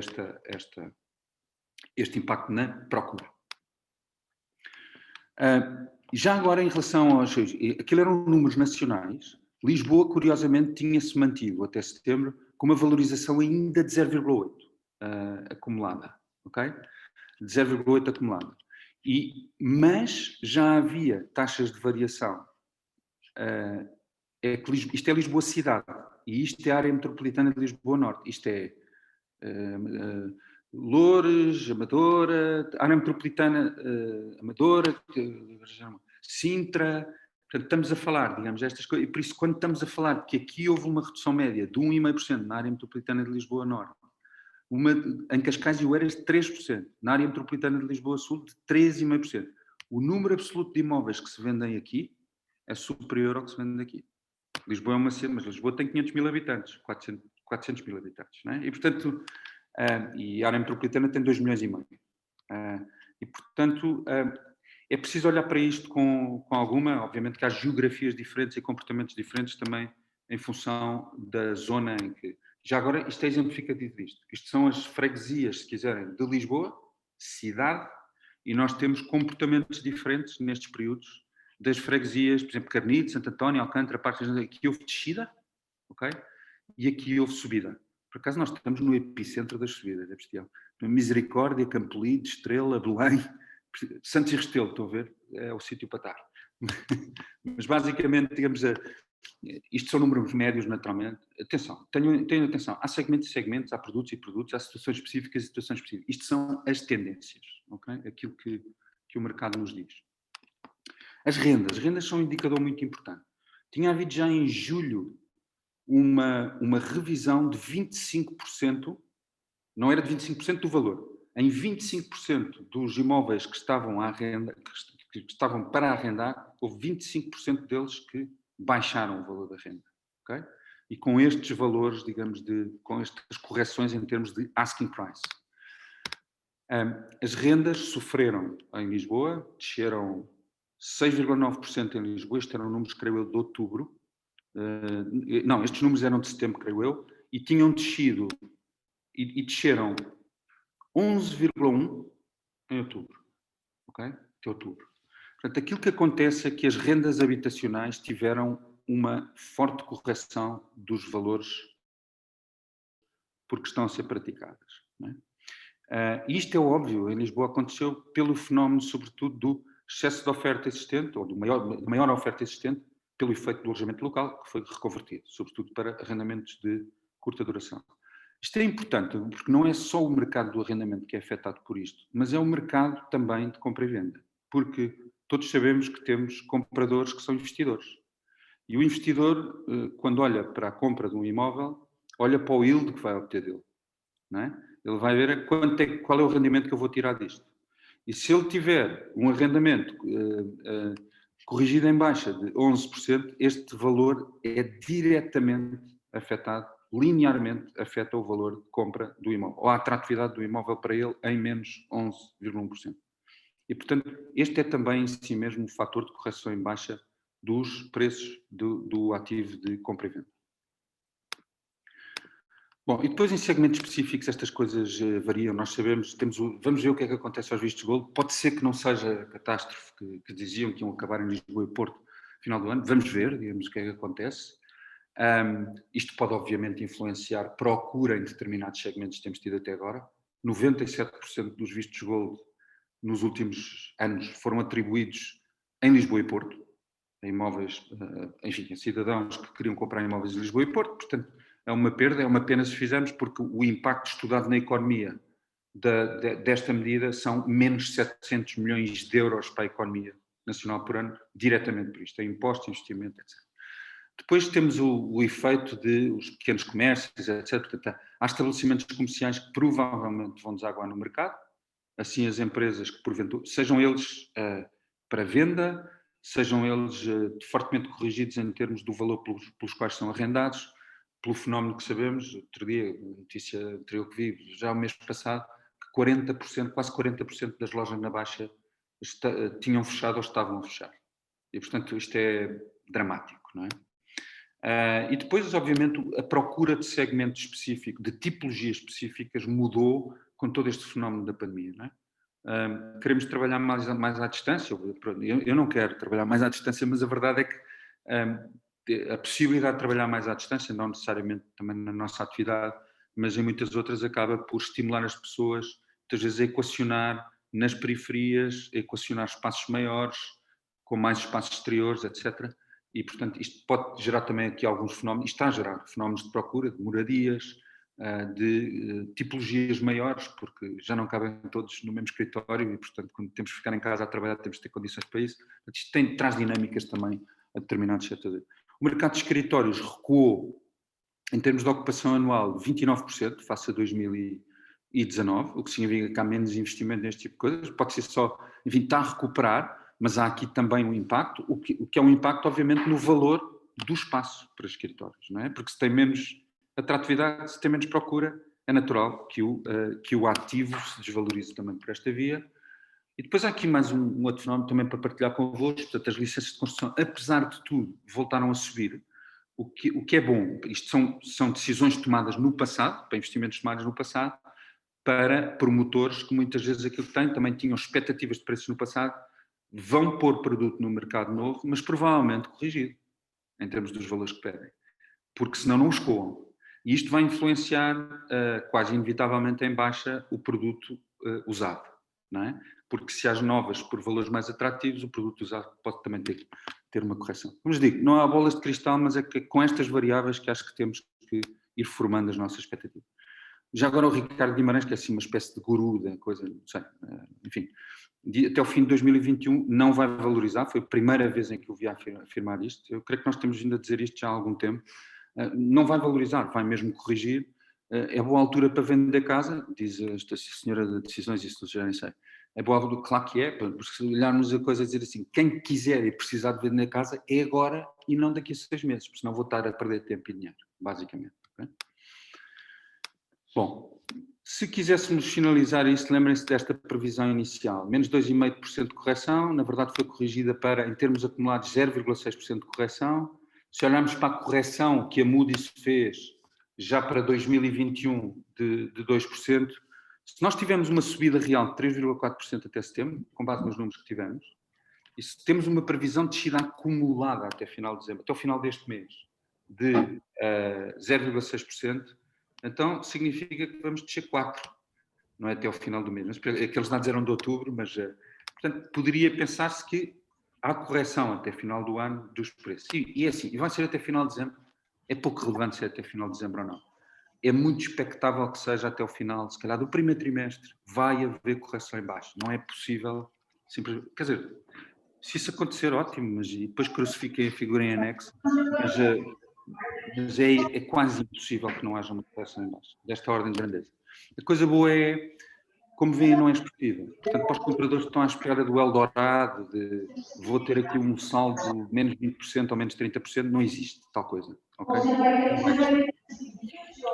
este impacto na procura. Já agora em relação aos... Aquilo eram números nacionais. Lisboa, curiosamente, tinha-se mantido até setembro com uma valorização ainda de 0,8 acumulada. Ok? De 0,8 acumulada. Mas já havia taxas de variação. Isto é Lisboa cidade. E isto é a área metropolitana de Lisboa Norte. Isto é... Loures, Amadora, área metropolitana Amadora, Sintra, portanto estamos a falar, digamos, estas coisas, e por isso quando estamos a falar que aqui houve uma redução média de 1,5% na área metropolitana de Lisboa Norte, em Cascais e Oeiras de 3%, na área metropolitana de Lisboa Sul de 3,5%. O número absoluto de imóveis que se vendem aqui é superior ao que se vende aqui. Lisboa é uma cidade, mas Lisboa tem 500 mil habitantes, 400 mil habitantes, não é? E portanto... e a área metropolitana tem 2,5 milhões. E, portanto, é preciso olhar para isto com alguma... Obviamente que há geografias diferentes e comportamentos diferentes também em função da zona em que... Já agora, isto é exemplificativo disto. Isto são as freguesias, se quiserem, de Lisboa, cidade, e nós temos comportamentos diferentes nestes períodos das freguesias, por exemplo, Carnide, Santo António, Alcântara, partes aqui houve descida, ok? E aqui houve subida. Por acaso nós estamos no epicentro das subidas, é bestial. Misericórdia, Campolide, Estrela, Belém, Santos e Restelo, estão a ver? É o sítio para estar. Mas basicamente, digamos, isto são números médios naturalmente. Atenção, tenham atenção, há segmentos e segmentos, há produtos e produtos, há situações específicas e situações específicas. Isto são as tendências, ok? Aquilo que o mercado nos diz. As rendas são um indicador muito importante. Tinha havido já em julho uma revisão de 25%, não era de 25% do valor, em 25% dos imóveis que estavam à renda, que estavam para arrendar, houve 25% deles que baixaram o valor da renda, ok? E com estes valores, digamos, com estas correções em termos de asking price. As rendas sofreram em Lisboa, desceram 6,9% em Lisboa, estes eram números, creio eu, de outubro. Não, estes números eram de setembro, creio eu, e tinham descido, e desceram 11,1% em outubro, ok? Até outubro. Portanto, aquilo que acontece é que as rendas habitacionais tiveram uma forte correção dos valores porque estão a ser praticadas, não é? E isto é óbvio, em Lisboa aconteceu pelo fenómeno, sobretudo, do excesso de oferta existente, ou de maior oferta existente, pelo efeito do alojamento local, que foi reconvertido, sobretudo para arrendamentos de curta duração. Isto é importante, porque não é só o mercado do arrendamento que é afetado por isto, mas é o mercado também de compra e venda, porque todos sabemos que temos compradores que são investidores. E o investidor, quando olha para a compra de um imóvel, olha para o yield que vai obter dele, não é? Ele vai ver qual é o rendimento que eu vou tirar disto. E se ele tiver um arrendamento corrigido em baixa de 11%, este valor é diretamente afetado, linearmente afeta o valor de compra do imóvel, ou a atratividade do imóvel para ele em menos 11,1%. E, portanto, este é também em si mesmo um fator de correção em baixa dos preços do ativo de compra e venda. Bom, e depois em segmentos específicos estas coisas variam, nós sabemos, vamos ver o que é que acontece aos vistos de gold, pode ser que não seja a catástrofe que diziam que iam acabar em Lisboa e Porto no final do ano, vamos ver, digamos, o que é que acontece. Isto pode obviamente influenciar procura em determinados segmentos que temos tido até agora. 97% dos vistos de gold nos últimos anos foram atribuídos em Lisboa e Porto, a imóveis, enfim, a cidadãos que queriam comprar imóveis em Lisboa e Porto, portanto é uma perda, é uma pena se fizermos, porque o impacto estudado na economia desta medida são menos 700 milhões de euros para a economia nacional por ano, diretamente por isto, é imposto, investimento, etc. Depois temos o efeito de os pequenos comércios, etc. Portanto, há estabelecimentos comerciais que provavelmente vão desaguar no mercado, assim as empresas que porventura, sejam eles para venda, sejam eles fortemente corrigidos em termos do valor pelos quais são arrendados, pelo fenómeno que sabemos, outro dia, a notícia anterior que vi, já o mês passado, que 40%, quase 40% das lojas na Baixa tinham fechado ou estavam a fechar. E, portanto, isto é dramático, não é? E depois, obviamente, a procura de segmento específico, de tipologias específicas, mudou com todo este fenómeno da pandemia, não é? Queremos trabalhar mais à distância, eu não quero trabalhar mais à distância, mas a verdade é que a possibilidade de trabalhar mais à distância, não necessariamente também na nossa atividade, mas em muitas outras acaba por estimular as pessoas, muitas vezes a equacionar nas periferias, a equacionar espaços maiores, com mais espaços exteriores, etc. E, portanto, isto pode gerar também aqui alguns fenómenos, está a gerar fenómenos de procura, de moradias, de tipologias maiores, porque já não cabem todos no mesmo escritório e, portanto, quando temos que ficar em casa a trabalhar, temos que ter condições para isso. Isto traz dinâmicas também a determinados setores. O mercado de escritórios recuou, em termos de ocupação anual, 29% face a 2019, o que significa que há menos investimento neste tipo de coisas. Pode ser só, enfim, está a recuperar, mas há aqui também um impacto, o que é um impacto, obviamente, no valor do espaço para escritórios, não é? Porque se tem menos atratividade, se tem menos procura, é natural que o ativo se desvalorize também por esta via. E depois há aqui mais um outro fenómeno também para partilhar convosco, portanto, as licenças de construção, apesar de tudo, voltaram a subir, o que é bom. Isto são decisões tomadas no passado, para investimentos tomados no passado, para promotores que muitas vezes aquilo que têm, também tinham expectativas de preços no passado, vão pôr produto no mercado novo, mas provavelmente corrigido, em termos dos valores que pedem, porque senão não os coam. E isto vai influenciar quase inevitavelmente em baixa o produto usado, não é? Porque se as novas por valores mais atrativos, o produto usado pode também ter uma correção. Como digo, não há bolas de cristal, mas é que com estas variáveis que acho que temos que ir formando as nossas expectativas. Já agora o Ricardo Guimarães, que é assim uma espécie de guru da coisa, não sei, enfim, até o fim de 2021 não vai valorizar, foi a primeira vez em que eu vi afirmar isto, eu creio que nós temos vindo a dizer isto já há algum tempo, não vai valorizar, vai mesmo corrigir, é boa altura para vender casa, diz esta senhora de decisões, isso já nem sei. É boa altura, claro que é, porque se olharmos a coisa e dizer assim, quem quiser e precisar de vender casa é agora e não daqui a 6 meses, porque senão vou estar a perder tempo e dinheiro, basicamente. Okay? Bom, se quiséssemos finalizar isto, lembrem-se desta previsão inicial, menos 2,5% de correção, na verdade foi corrigida para, em termos acumulados, 0,6% de correção. Se olharmos para a correção que a Moody's fez já para 2021 de 2%, se nós tivermos uma subida real de 3,4% até setembro, com base nos números que tivemos, e se temos uma previsão de descida acumulada até final de dezembro, até o final deste mês, de 0,6%, então significa que vamos descer 4%, não é até o final do mês. Aqueles dados eram de outubro, mas, portanto, poderia pensar-se que há correção até final do ano dos preços. E é assim, e vai ser até final de dezembro. É pouco relevante se é até final de dezembro ou não. É muito expectável que seja até o final, se calhar, do primeiro trimestre. Vai haver correção em baixo. Não é possível, simplesmente, quer dizer, se isso acontecer, ótimo, mas e depois crucifiquem a figura em anexo, mas é quase impossível que não haja uma correção em baixo, desta ordem de grandeza. A coisa boa é, como veem, não é expressiva. Portanto, para os compradores que estão à espera do Eldorado, de vou ter aqui um saldo de menos 20% ou menos 30%, não existe tal coisa. Okay?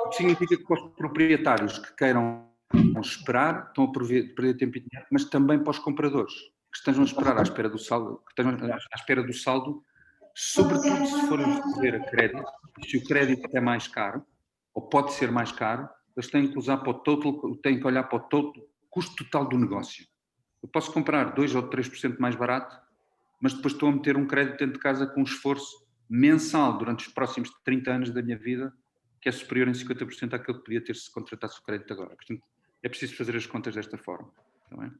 O que significa que para os proprietários que queiram Vão esperar, estão a perder tempo e dinheiro, mas também para os compradores, que estejam a esperar à espera do saldo, que estejam à espera do saldo, sobretudo se forem recorrer a crédito, se o crédito é mais caro, ou pode ser mais caro, eles têm que usar para o total, têm que olhar para o total, custo total do negócio. Eu posso comprar 2 ou 3% mais barato, mas depois estou a meter um crédito dentro de casa com um esforço mensal durante os próximos 30 anos da minha vida, que é superior em 50% àquilo que podia ter se contratasse o crédito agora. Portanto, é preciso fazer as contas desta forma. Está bem?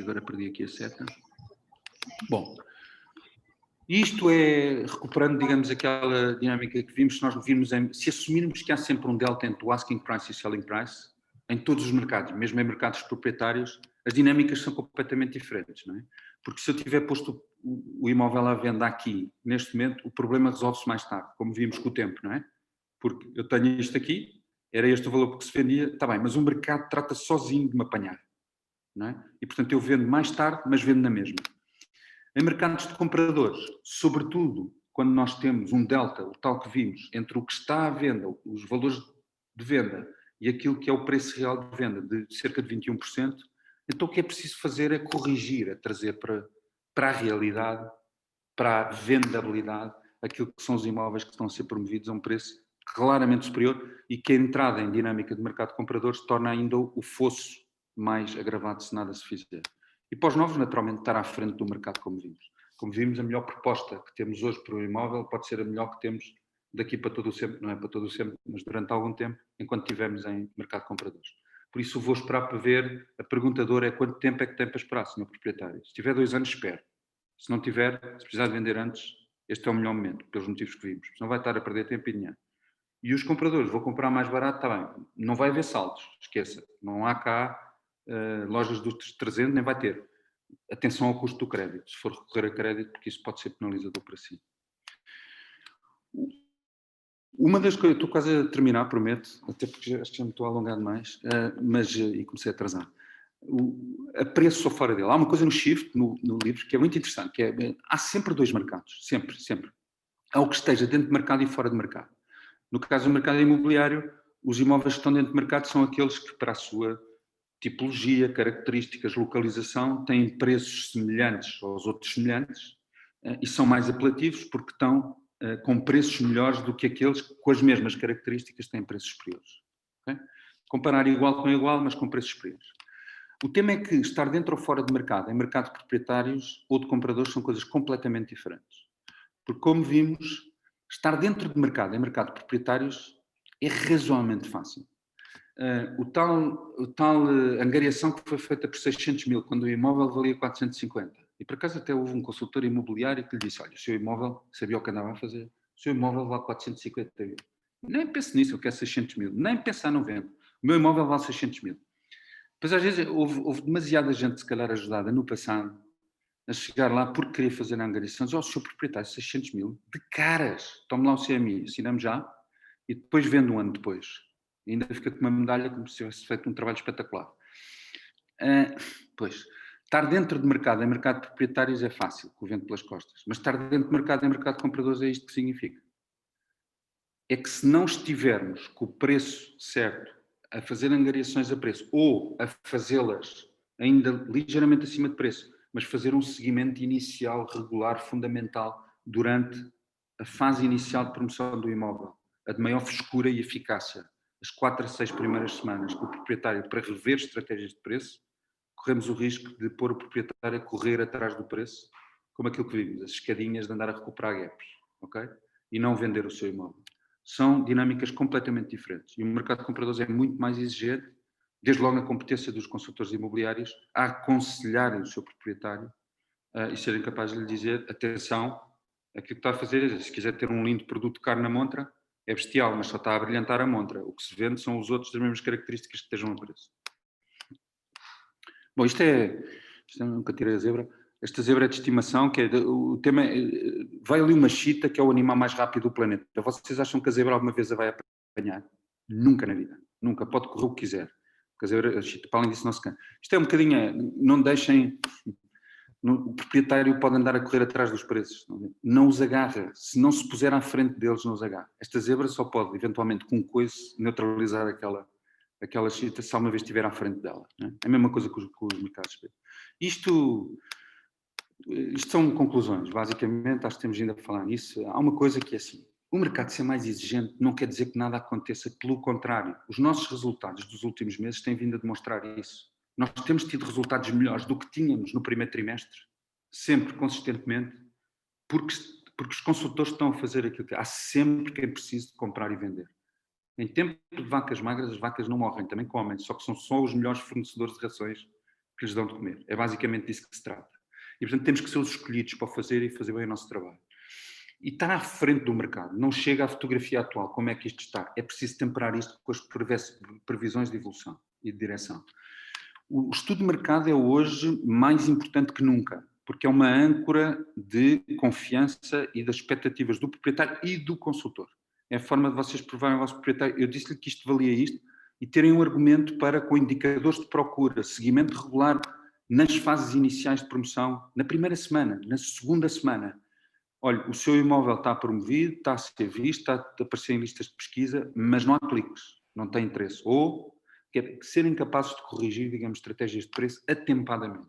Agora perdi aqui a seta. Bom, isto é, recuperando, digamos, aquela dinâmica que vimos, se nós vimos, se assumirmos que há sempre um delta entre o asking price e o selling price, em todos os mercados, mesmo em mercados proprietários, as dinâmicas são completamente diferentes, não é? Porque se eu tiver posto o imóvel à venda aqui, neste momento, o problema resolve-se mais tarde, como vimos com o tempo, não é? Porque eu tenho isto aqui, era este o valor que se vendia, está bem, mas o mercado trata sozinho de me apanhar, não é? E, portanto, eu vendo mais tarde, mas vendo na mesma. Em mercados de compradores, sobretudo quando nós temos um delta, o tal que vimos, entre o que está à venda, os valores de venda, e aquilo que é o preço real de venda, de cerca de 21%, então o que é preciso fazer é corrigir, é trazer para a realidade, para a vendabilidade, aquilo que são os imóveis que estão a ser promovidos a um preço claramente superior e que a entrada em dinâmica de mercado de compradores torna ainda o fosso mais agravado se nada se fizer. E para os novos, naturalmente, estar à frente do mercado, como vimos. Como vimos, a melhor proposta que temos hoje para o imóvel pode ser a melhor que temos daqui para todo o sempre, não é para todo o sempre, mas durante algum tempo, enquanto estivermos em mercado de compradores. Por isso vou esperar para ver, a pergunta de ouro é quanto tempo é que tem para esperar, senhor proprietário. Se tiver 2 anos, espero. Se não tiver, se precisar de vender antes, este é o melhor momento, pelos motivos que vimos. Não vai estar a perder tempo e dinheiro. E os compradores, vou comprar mais barato, está bem. Não vai haver saldos, esqueça. Não há cá lojas dos 300, nem vai ter. Atenção ao custo do crédito, se for recorrer a crédito, porque isso pode ser penalizador para si. Uma das coisas, estou quase a terminar, prometo, até porque acho que já me estou a alongar demais, e comecei a atrasar. A preço ou fora dele. Há uma coisa no Shift, no livro, que é muito interessante, que é, há sempre 2 mercados, sempre, sempre. Há o que esteja dentro de mercado e fora de mercado. No caso do mercado imobiliário, os imóveis que estão dentro de mercado são aqueles que, para a sua tipologia, características, localização, têm preços semelhantes aos outros semelhantes e são mais apelativos porque estão com preços melhores do que aqueles que, com as mesmas características, têm preços superiores. Okay? Comparar igual com igual, mas com preços superiores. O tema é que estar dentro ou fora de mercado, em mercado de proprietários ou de compradores, são coisas completamente diferentes. Porque, como vimos, estar dentro de mercado, em mercado de proprietários, é razoavelmente fácil. O tal angariação que foi feita por 600 mil, quando o imóvel valia 450. E por acaso até houve um consultor imobiliário que lhe disse, olha, o seu imóvel, sabia o que andava a fazer, o seu imóvel vale 450 mil. Nem pense nisso, eu quero 600 mil. Nem pensar no vento. O meu imóvel vale 600 mil. Pois às vezes houve demasiada gente, se calhar, ajudada no passado, a chegar lá porque queria fazer angariações. O seu proprietário, 600 mil, de caras. Tome lá o CMI, assinamos já, e depois vende um ano depois. E ainda fica com uma medalha como se tivesse feito um trabalho espetacular. Pois, estar dentro de mercado, em mercado de proprietários é fácil, com o vento pelas costas. Mas estar dentro de mercado, em mercado de compradores, é isto que significa. É que se não estivermos com o preço certo, a fazer angariações a preço, ou a fazê-las ainda ligeiramente acima de preço, mas fazer um seguimento inicial, regular, fundamental, durante a fase inicial de promoção do imóvel, a de maior frescura e eficácia, as 4 a 6 primeiras semanas, com o proprietário para rever estratégias de preço, corremos o risco de pôr o proprietário a correr atrás do preço, como aquilo que vimos, as escadinhas de andar a recuperar gaps, ok? E não vender o seu imóvel. São dinâmicas completamente diferentes. E o mercado de compradores é muito mais exigente, desde logo na competência dos consultores imobiliários, a aconselharem o seu proprietário e serem capazes de lhe dizer, atenção, aquilo que está a fazer, se quiser ter um lindo produto caro na montra, é bestial, mas só está a brilhantar a montra. O que se vende são os outros das mesmas características que estejam a preço. Bom, isto nunca tirei a zebra. Esta zebra é de estimação, que é o tema vai ali uma chita, que é o animal mais rápido do planeta. Vocês acham que a zebra alguma vez a vai apanhar? Nunca na vida. Nunca. Pode correr o que quiser. Porque a zebra, a chita, para além disso, não se cansa. Isto é um bocadinho, não deixem O proprietário pode andar a correr atrás dos preços, não os agarra. Se não se puser à frente deles, não os agarra. Esta zebra só pode, eventualmente, com um coice, neutralizar aquela chita se alguma vez estiver à frente dela. Não é? É a mesma coisa que os mercados de espelho. Isto são conclusões, basicamente, acho que temos ainda a falar nisso. Há uma coisa que é assim, o mercado ser mais exigente não quer dizer que nada aconteça, pelo contrário. Os nossos resultados dos últimos meses têm vindo a demonstrar isso. Nós temos tido resultados melhores do que tínhamos no primeiro trimestre, sempre, consistentemente, porque os consultores estão a fazer aquilo que há sempre quem precisa de comprar e vender. Em tempo de vacas magras, as vacas não morrem, também comem, só que são só os melhores fornecedores de rações que lhes dão de comer. É basicamente disso que se trata. E, portanto, temos que ser os escolhidos para o fazer e fazer bem o nosso trabalho. E está à frente do mercado, não chega à fotografia atual, como é que isto está. É preciso temperar isto com as previsões de evolução e de direção. O estudo de mercado é hoje mais importante que nunca, porque é uma âncora de confiança e das expectativas do proprietário e do consultor. É a forma de vocês provarem ao vosso proprietário. Eu disse-lhe que isto valia isto e terem um argumento para, com indicadores de procura, seguimento regular nas fases iniciais de promoção, na primeira semana, na segunda semana. Olha, o seu imóvel está promovido, está a ser visto, está a aparecer em listas de pesquisa, mas não há cliques, não tem interesse. Ou serem capazes de corrigir, digamos, estratégias de preço atempadamente.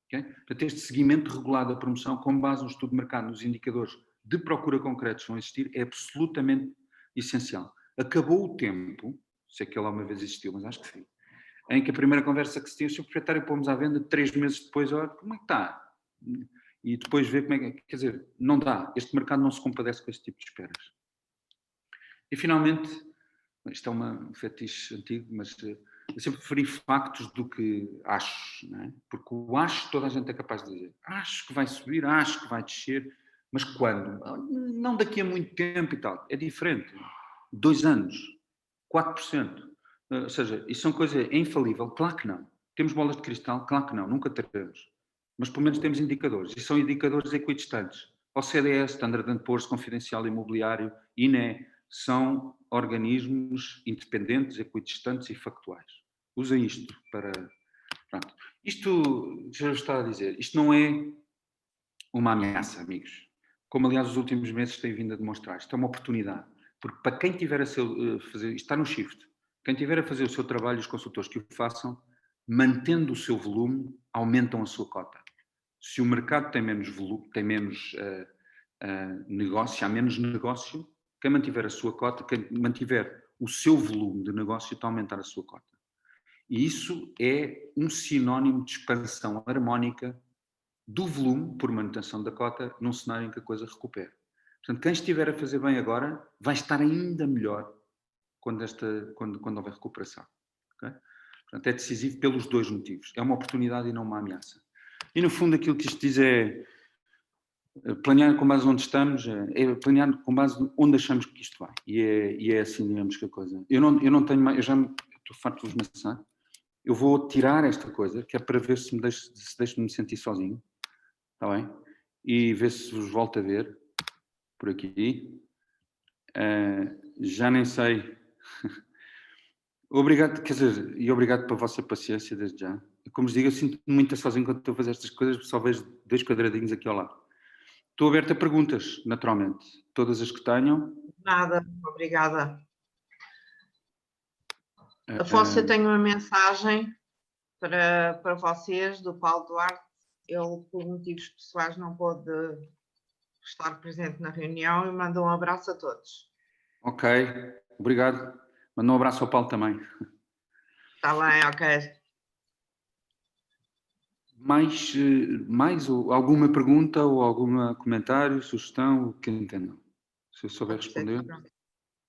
Okay? Portanto, este seguimento regulado da promoção, com base no estudo de mercado, nos indicadores de procura concretos que vão existir, é absolutamente essencial. Acabou o tempo, sei que ele alguma vez existiu, mas acho que sim, em que a primeira conversa que se tinha, o seu proprietário pomos à venda, 3 meses depois, olha, como é que está? E depois ver como é que... Quer dizer, não dá. Este mercado não se compadece com esse tipo de esperas. E, finalmente, isto é um fetiche antigo, mas eu sempre preferi factos do que acho, não é? Porque o acho toda a gente é capaz de dizer. Acho que vai subir, acho que vai descer, mas quando? Não daqui a muito tempo e tal. É diferente. 2 anos, 4%. Ou seja, isso são coisas... É infalível? Claro que não. Temos bolas de cristal? Claro que não. Nunca teremos. Mas pelo menos temos indicadores. E são indicadores equidistantes. OCDE, Standard & Poor's, Confidencial Imobiliário, INE, são organismos independentes, equidistantes e factuais. Usem isto para... Pronto. Isto, já está a dizer, isto não é uma ameaça, amigos. Como, aliás, os últimos meses têm vindo a demonstrar. Isto é uma oportunidade. Porque para quem tiver a fazer... Isto está no shift. Quem tiver a fazer o seu trabalho, os consultores que o façam, mantendo o seu volume, aumentam a sua cota. Se o mercado tem menos volume, tem menos negócio, há menos negócio, quem mantiver a sua cota, quem mantiver o seu volume de negócio, está a aumentar a sua cota. E isso é um sinónimo de expansão harmónica do volume por manutenção da cota num cenário em que a coisa recupera. Portanto, quem estiver a fazer bem agora vai estar ainda melhor quando houver recuperação. Okay? Portanto, é decisivo pelos 2 motivos. É uma oportunidade e não uma ameaça. E, no fundo, aquilo que isto diz é planear com base onde estamos, é planear com base onde achamos que isto vai. E é assim, digamos, que a coisa... Eu não tenho mais... Eu já estou farto de vos maçar. Eu vou tirar esta coisa, que é para ver se deixo de me sentir sozinho. Está bem? E ver se vos volto a ver por aqui. Já nem sei... Obrigado, quer dizer, e obrigado pela vossa paciência desde já. Como vos digo, eu sinto-me muito sozinho quando estou a fazer estas coisas, só vejo 2 quadradinhos aqui ao lado. Estou aberto a perguntas, naturalmente. Todas as que tenham. Nada, obrigada. Afonso, eu tenho uma mensagem para vocês, do Paulo Duarte. Ele, por motivos pessoais, não pôde estar presente na reunião e manda um abraço a todos. Ok, obrigado. Manda um abraço ao Paulo também. Está bem, ok. Mais alguma pergunta ou algum comentário, sugestão, o que entendam? Se eu souber responder,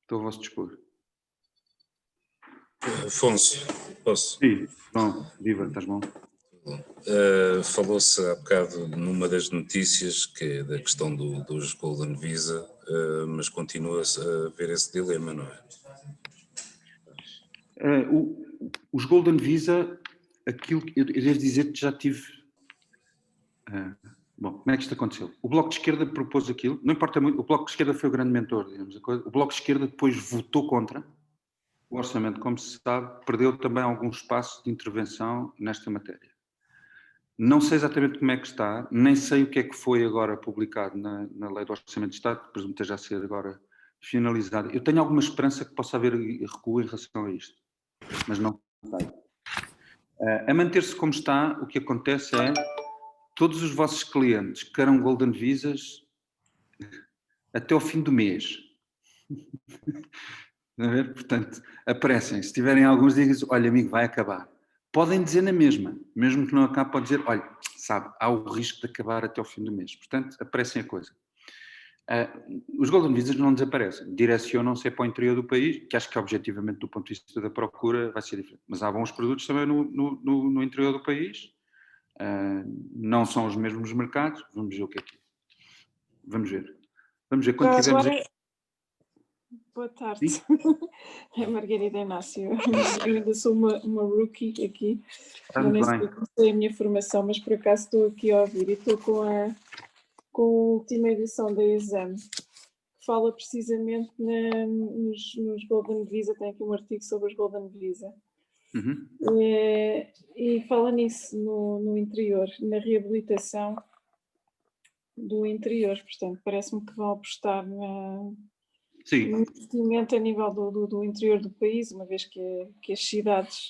estou a vosso dispor. Afonso, posso? Sim, bom, viva, estás bom? Falou-se há bocado numa das notícias que é da questão dos Golden Visa, mas continua-se a ver esse dilema, não é? Os Golden Visa, aquilo que eu devo dizer que já tive... bom, como é que isto aconteceu? O Bloco de Esquerda propôs aquilo, não importa muito, o Bloco de Esquerda foi o grande mentor, digamos a coisa. O Bloco de Esquerda depois votou contra o orçamento, como se sabe, perdeu também algum espaço de intervenção nesta matéria. Não sei exatamente como é que está, nem sei o que é que foi agora publicado na Lei do Orçamento de Estado, que presumo que esteja a ser agora finalizada. Eu tenho alguma esperança que possa haver recuo em relação a isto, mas não sei. A manter-se como está, o que acontece é todos os vossos clientes que queiram Golden Visas até ao fim do mês. Portanto, apressem. Se tiverem alguns, digam-lhes, olha amigo, vai acabar. Podem dizer na mesma, mesmo que não acabe, pode dizer, olha, sabe, há o risco de acabar até ao fim do mês. Portanto, apressem a coisa. Os Golden Visas não desaparecem, direcionam-se para o interior do país, que acho que objetivamente do ponto de vista da procura vai ser diferente. Mas há bons produtos também no interior do país, não são os mesmos mercados, vamos ver o que é que é. Vamos ver. Vamos ver, quando tivermos... Boa tarde, é Margarida Inácio. Eu ainda sou uma rookie aqui, eu nem sei como foi a minha formação, mas por acaso estou aqui a ouvir e estou com a última edição da Exame, que fala precisamente nos Golden Visa, tem aqui um artigo sobre os Golden Visa. E fala nisso no interior, na reabilitação do interior, portanto parece-me que vão apostar no investimento a nível do interior do país, uma vez que as cidades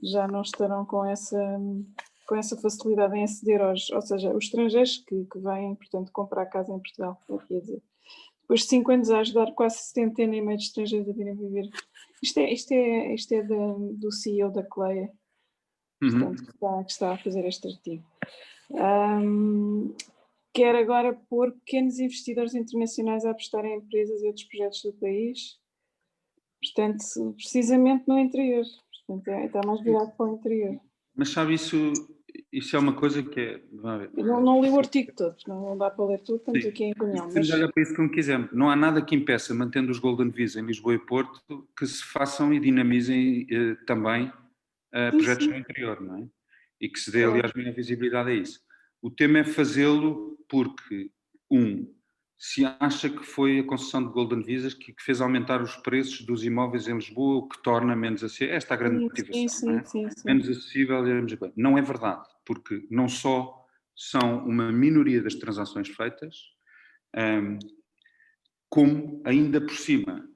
já não estarão com essa facilidade em aceder ou seja, os estrangeiros que vêm, portanto, comprar casa em Portugal, é o que ia dizer. Depois de 5 anos a ajudar quase 70,5 de estrangeiros a virem viver. Isto é do CEO da CLEA, portanto, que está a fazer este artigo. Quer agora pôr pequenos investidores internacionais a apostar em empresas e outros projetos do país, portanto, precisamente no interior. Portanto, está mais virado para o interior. Mas sabe, isso é uma coisa que é... Eu não li o artigo todo, não dá para ler tudo, estamos aqui em reunião. Mas olha para isso como quisermos. Não há nada que impeça, mantendo os Golden Visa em Lisboa e Porto, que se façam e dinamizem também projetos no interior, não é? E que se dê, aliás, maior visibilidade a isso. O tema é fazê-lo porque, se acha que foi a concessão de Golden Visas que fez aumentar os preços dos imóveis em Lisboa, o que torna menos acessível. Esta é a grande motivação, não é? Sim. Menos acessível. Não é verdade, porque não só são uma minoria das transações feitas, como ainda por cima,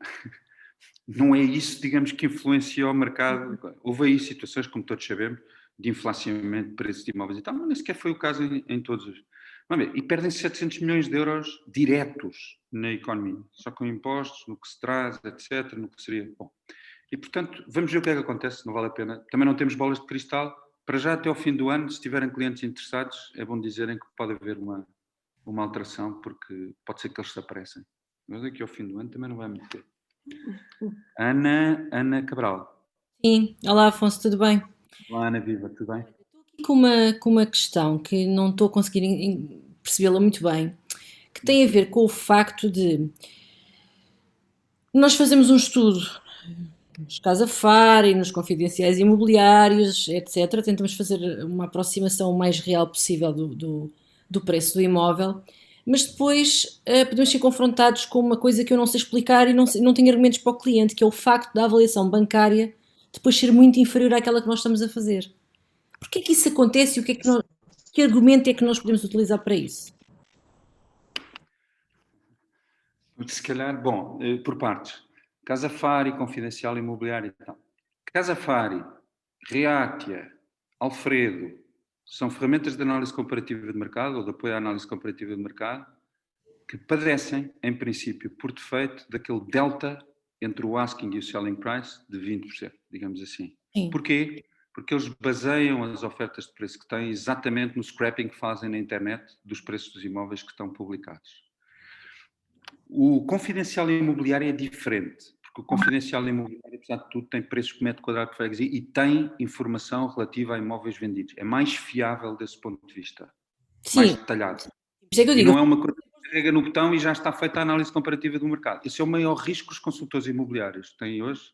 não é isso, digamos, que influencia o mercado. Houve aí situações, como todos sabemos, de inflacionamento de preços de imóveis e tal, mas nem sequer foi o caso em todos os... Vamos ver, e perdem 700 milhões de euros diretos na economia, só com impostos, no que se traz, etc., no que seria bom. E, portanto, vamos ver o que é que acontece, não vale a pena. Também não temos bolas de cristal. Para já, até ao fim do ano, se tiverem clientes interessados, é bom dizerem que pode haver uma alteração, porque pode ser que eles se apressem. Mas daqui ao fim do ano também não vai meter. Ana Cabral. Sim, olá Afonso, tudo bem? Olá Ana, viva, tudo bem? Estou aqui com uma questão que não estou a conseguir percebê-la muito bem, que tem a ver com o facto de nós fazemos um estudo nos Casa Fari, nos confidenciais imobiliários, etc. Tentamos fazer uma aproximação o mais real possível do preço do imóvel, mas depois podemos ser confrontados com uma coisa que eu não sei explicar e não tenho argumentos para o cliente, que é o facto da avaliação bancária depois ser muito inferior àquela que nós estamos a fazer. Porquê que isso acontece e que argumento é que nós podemos utilizar para isso? Se calhar, bom, por partes. Casa Fari, Confidencial Imobiliário e tal. Casa Fari, Reatia, Alfredo, são ferramentas de análise comparativa de mercado ou de apoio à análise comparativa de mercado que padecem, em princípio, por defeito, daquele delta entre o asking e o selling price de 20%, digamos assim. Sim. Porquê? Porque eles baseiam as ofertas de preço que têm exatamente no scrapping que fazem na internet dos preços dos imóveis que estão publicados. O confidencial imobiliário é diferente, porque o confidencial imobiliário, apesar de tudo, tem preços por metro quadrado de freguesia e tem informação relativa a imóveis vendidos. É mais fiável desse ponto de vista, mais detalhado. Isso é que eu digo. Não é uma coisa que carrega no botão e já está feita a análise comparativa do mercado. Esse é o maior risco que os consultores imobiliários têm hoje.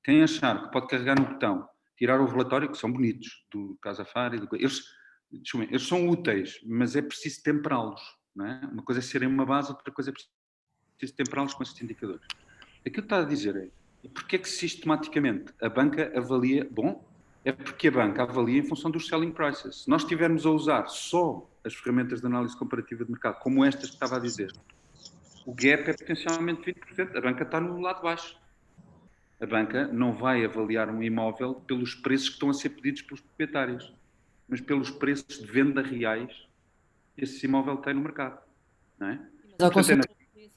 Quem achar que pode carregar no botão, tirar o relatório, que são bonitos, do Casa Fari, eles são úteis, mas é preciso temperá-los. Não é? Uma coisa é serem uma base, outra coisa é preciso temperá-los com esses indicadores. Aquilo que está a dizer é, porque é que sistematicamente a banca avalia, bom, é porque a banca avalia em função dos selling prices. Se nós estivermos a usar só as ferramentas de análise comparativa de mercado, como estas que estava a dizer, o gap é potencialmente 20%. A banca está no lado de baixo. A banca não vai avaliar um imóvel pelos preços que estão a ser pedidos pelos proprietários, mas pelos preços de venda reais que esse imóvel tem no mercado. Não é? Mas ao consultor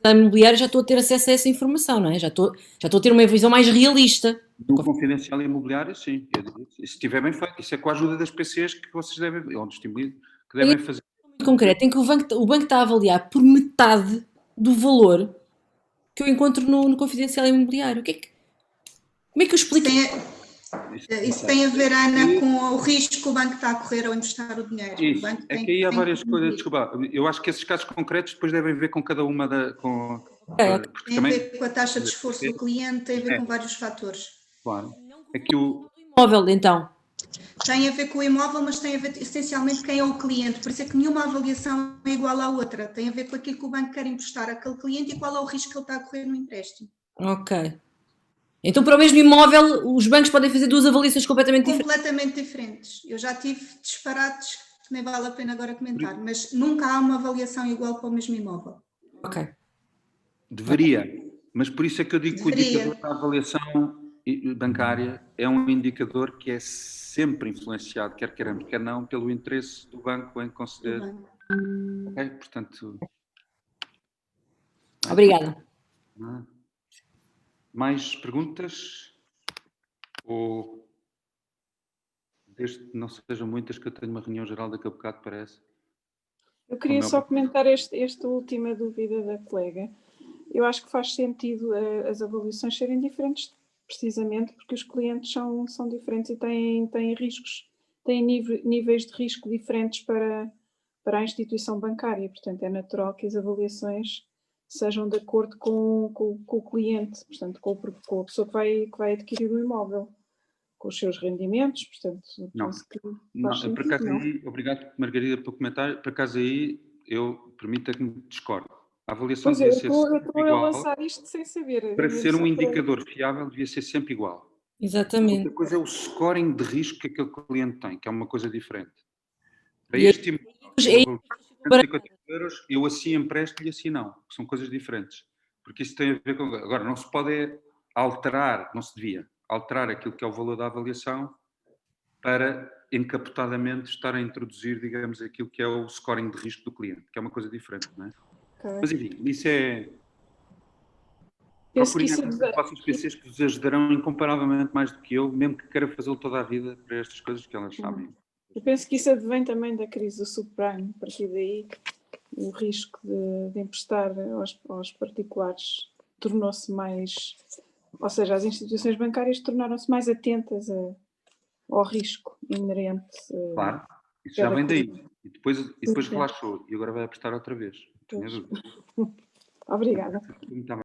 imobiliário já estou a ter acesso a essa informação, não é? Já estou a ter uma visão mais realista. No confidencial imobiliário, sim. Se estiver bem feito. Isso é com a ajuda das PCs que vocês devem, ou dos team lead, que devem fazer. Muito concreto, em que o banco está a avaliar por metade do valor que eu encontro no confidencial imobiliário. Como é que eu explico? Isso tem a ver, Ana, com o risco que o banco está a correr ao emprestar o dinheiro. Isso. O banco É que aí há várias coisas. Desculpa, eu acho que esses casos concretos depois devem ver com cada uma da... Tem a ver com a taxa de esforço do cliente, tem a ver com vários fatores. Claro. É que o imóvel, então. Tem a ver com o imóvel, mas tem a ver essencialmente quem é o cliente. Por isso é que nenhuma avaliação é igual à outra. Tem a ver com aquilo que o banco quer emprestar àquele cliente e qual é o risco que ele está a correr no empréstimo. Ok. Então, para o mesmo imóvel, os bancos podem fazer duas avaliações completamente diferentes? Completamente diferentes. Eu já tive disparates que nem vale a pena agora comentar, mas nunca há uma avaliação igual para o mesmo imóvel. Ok. Deveria, mas por isso é que eu digo que o indicador da avaliação bancária é um indicador que é sempre influenciado, quer queiramos, quer não, pelo interesse do banco em conceder. Ok? Portanto... Obrigada. Mais perguntas? Ou, desde que não sejam muitas, que eu tenho uma reunião geral daqui a bocado, parece. Eu queria só comentar esta última dúvida da colega. Eu acho que faz sentido as avaliações serem diferentes, precisamente porque os clientes são diferentes e têm riscos, têm níveis de risco diferentes para a instituição bancária. Portanto, é natural que as avaliações sejam de acordo com o cliente, portanto, com a pessoa que vai adquirir o imóvel, com os seus rendimentos, portanto, penso que faz sentido, por acaso não? aí, obrigado, Margarida, pelo comentário. Por acaso aí, permita-me discordo. A avaliação devia ser sempre igual. Eu estou a lançar isto sem saber. Para ser um indicador fiável, devia ser sempre igual. Exatamente. Outra coisa é o scoring de risco que aquele cliente tem, que é uma coisa diferente. Para este imóvel, 150 euros, eu assim empresto e assim não, que são coisas diferentes. Porque isso tem a ver com... Agora, não se pode alterar, não se devia alterar aquilo que é o valor da avaliação para encapotadamente estar a introduzir, digamos, aquilo que é o scoring de risco do cliente, que é uma coisa diferente, não é? Okay. Mas enfim, isso é... Penso Procurem que façam os PCs que vos ajudarão incomparavelmente mais do que eu, mesmo que queira fazê-lo toda a vida para estas coisas que elas sabem. Eu penso que isso advém também da crise do subprime. A partir daí, o risco de emprestar aos particulares tornou-se mais... Ou seja, as instituições bancárias tornaram-se mais atentas ao risco inerente. Claro, isso já vem daí. E depois relaxou. E agora vai apostar outra vez. Obrigada.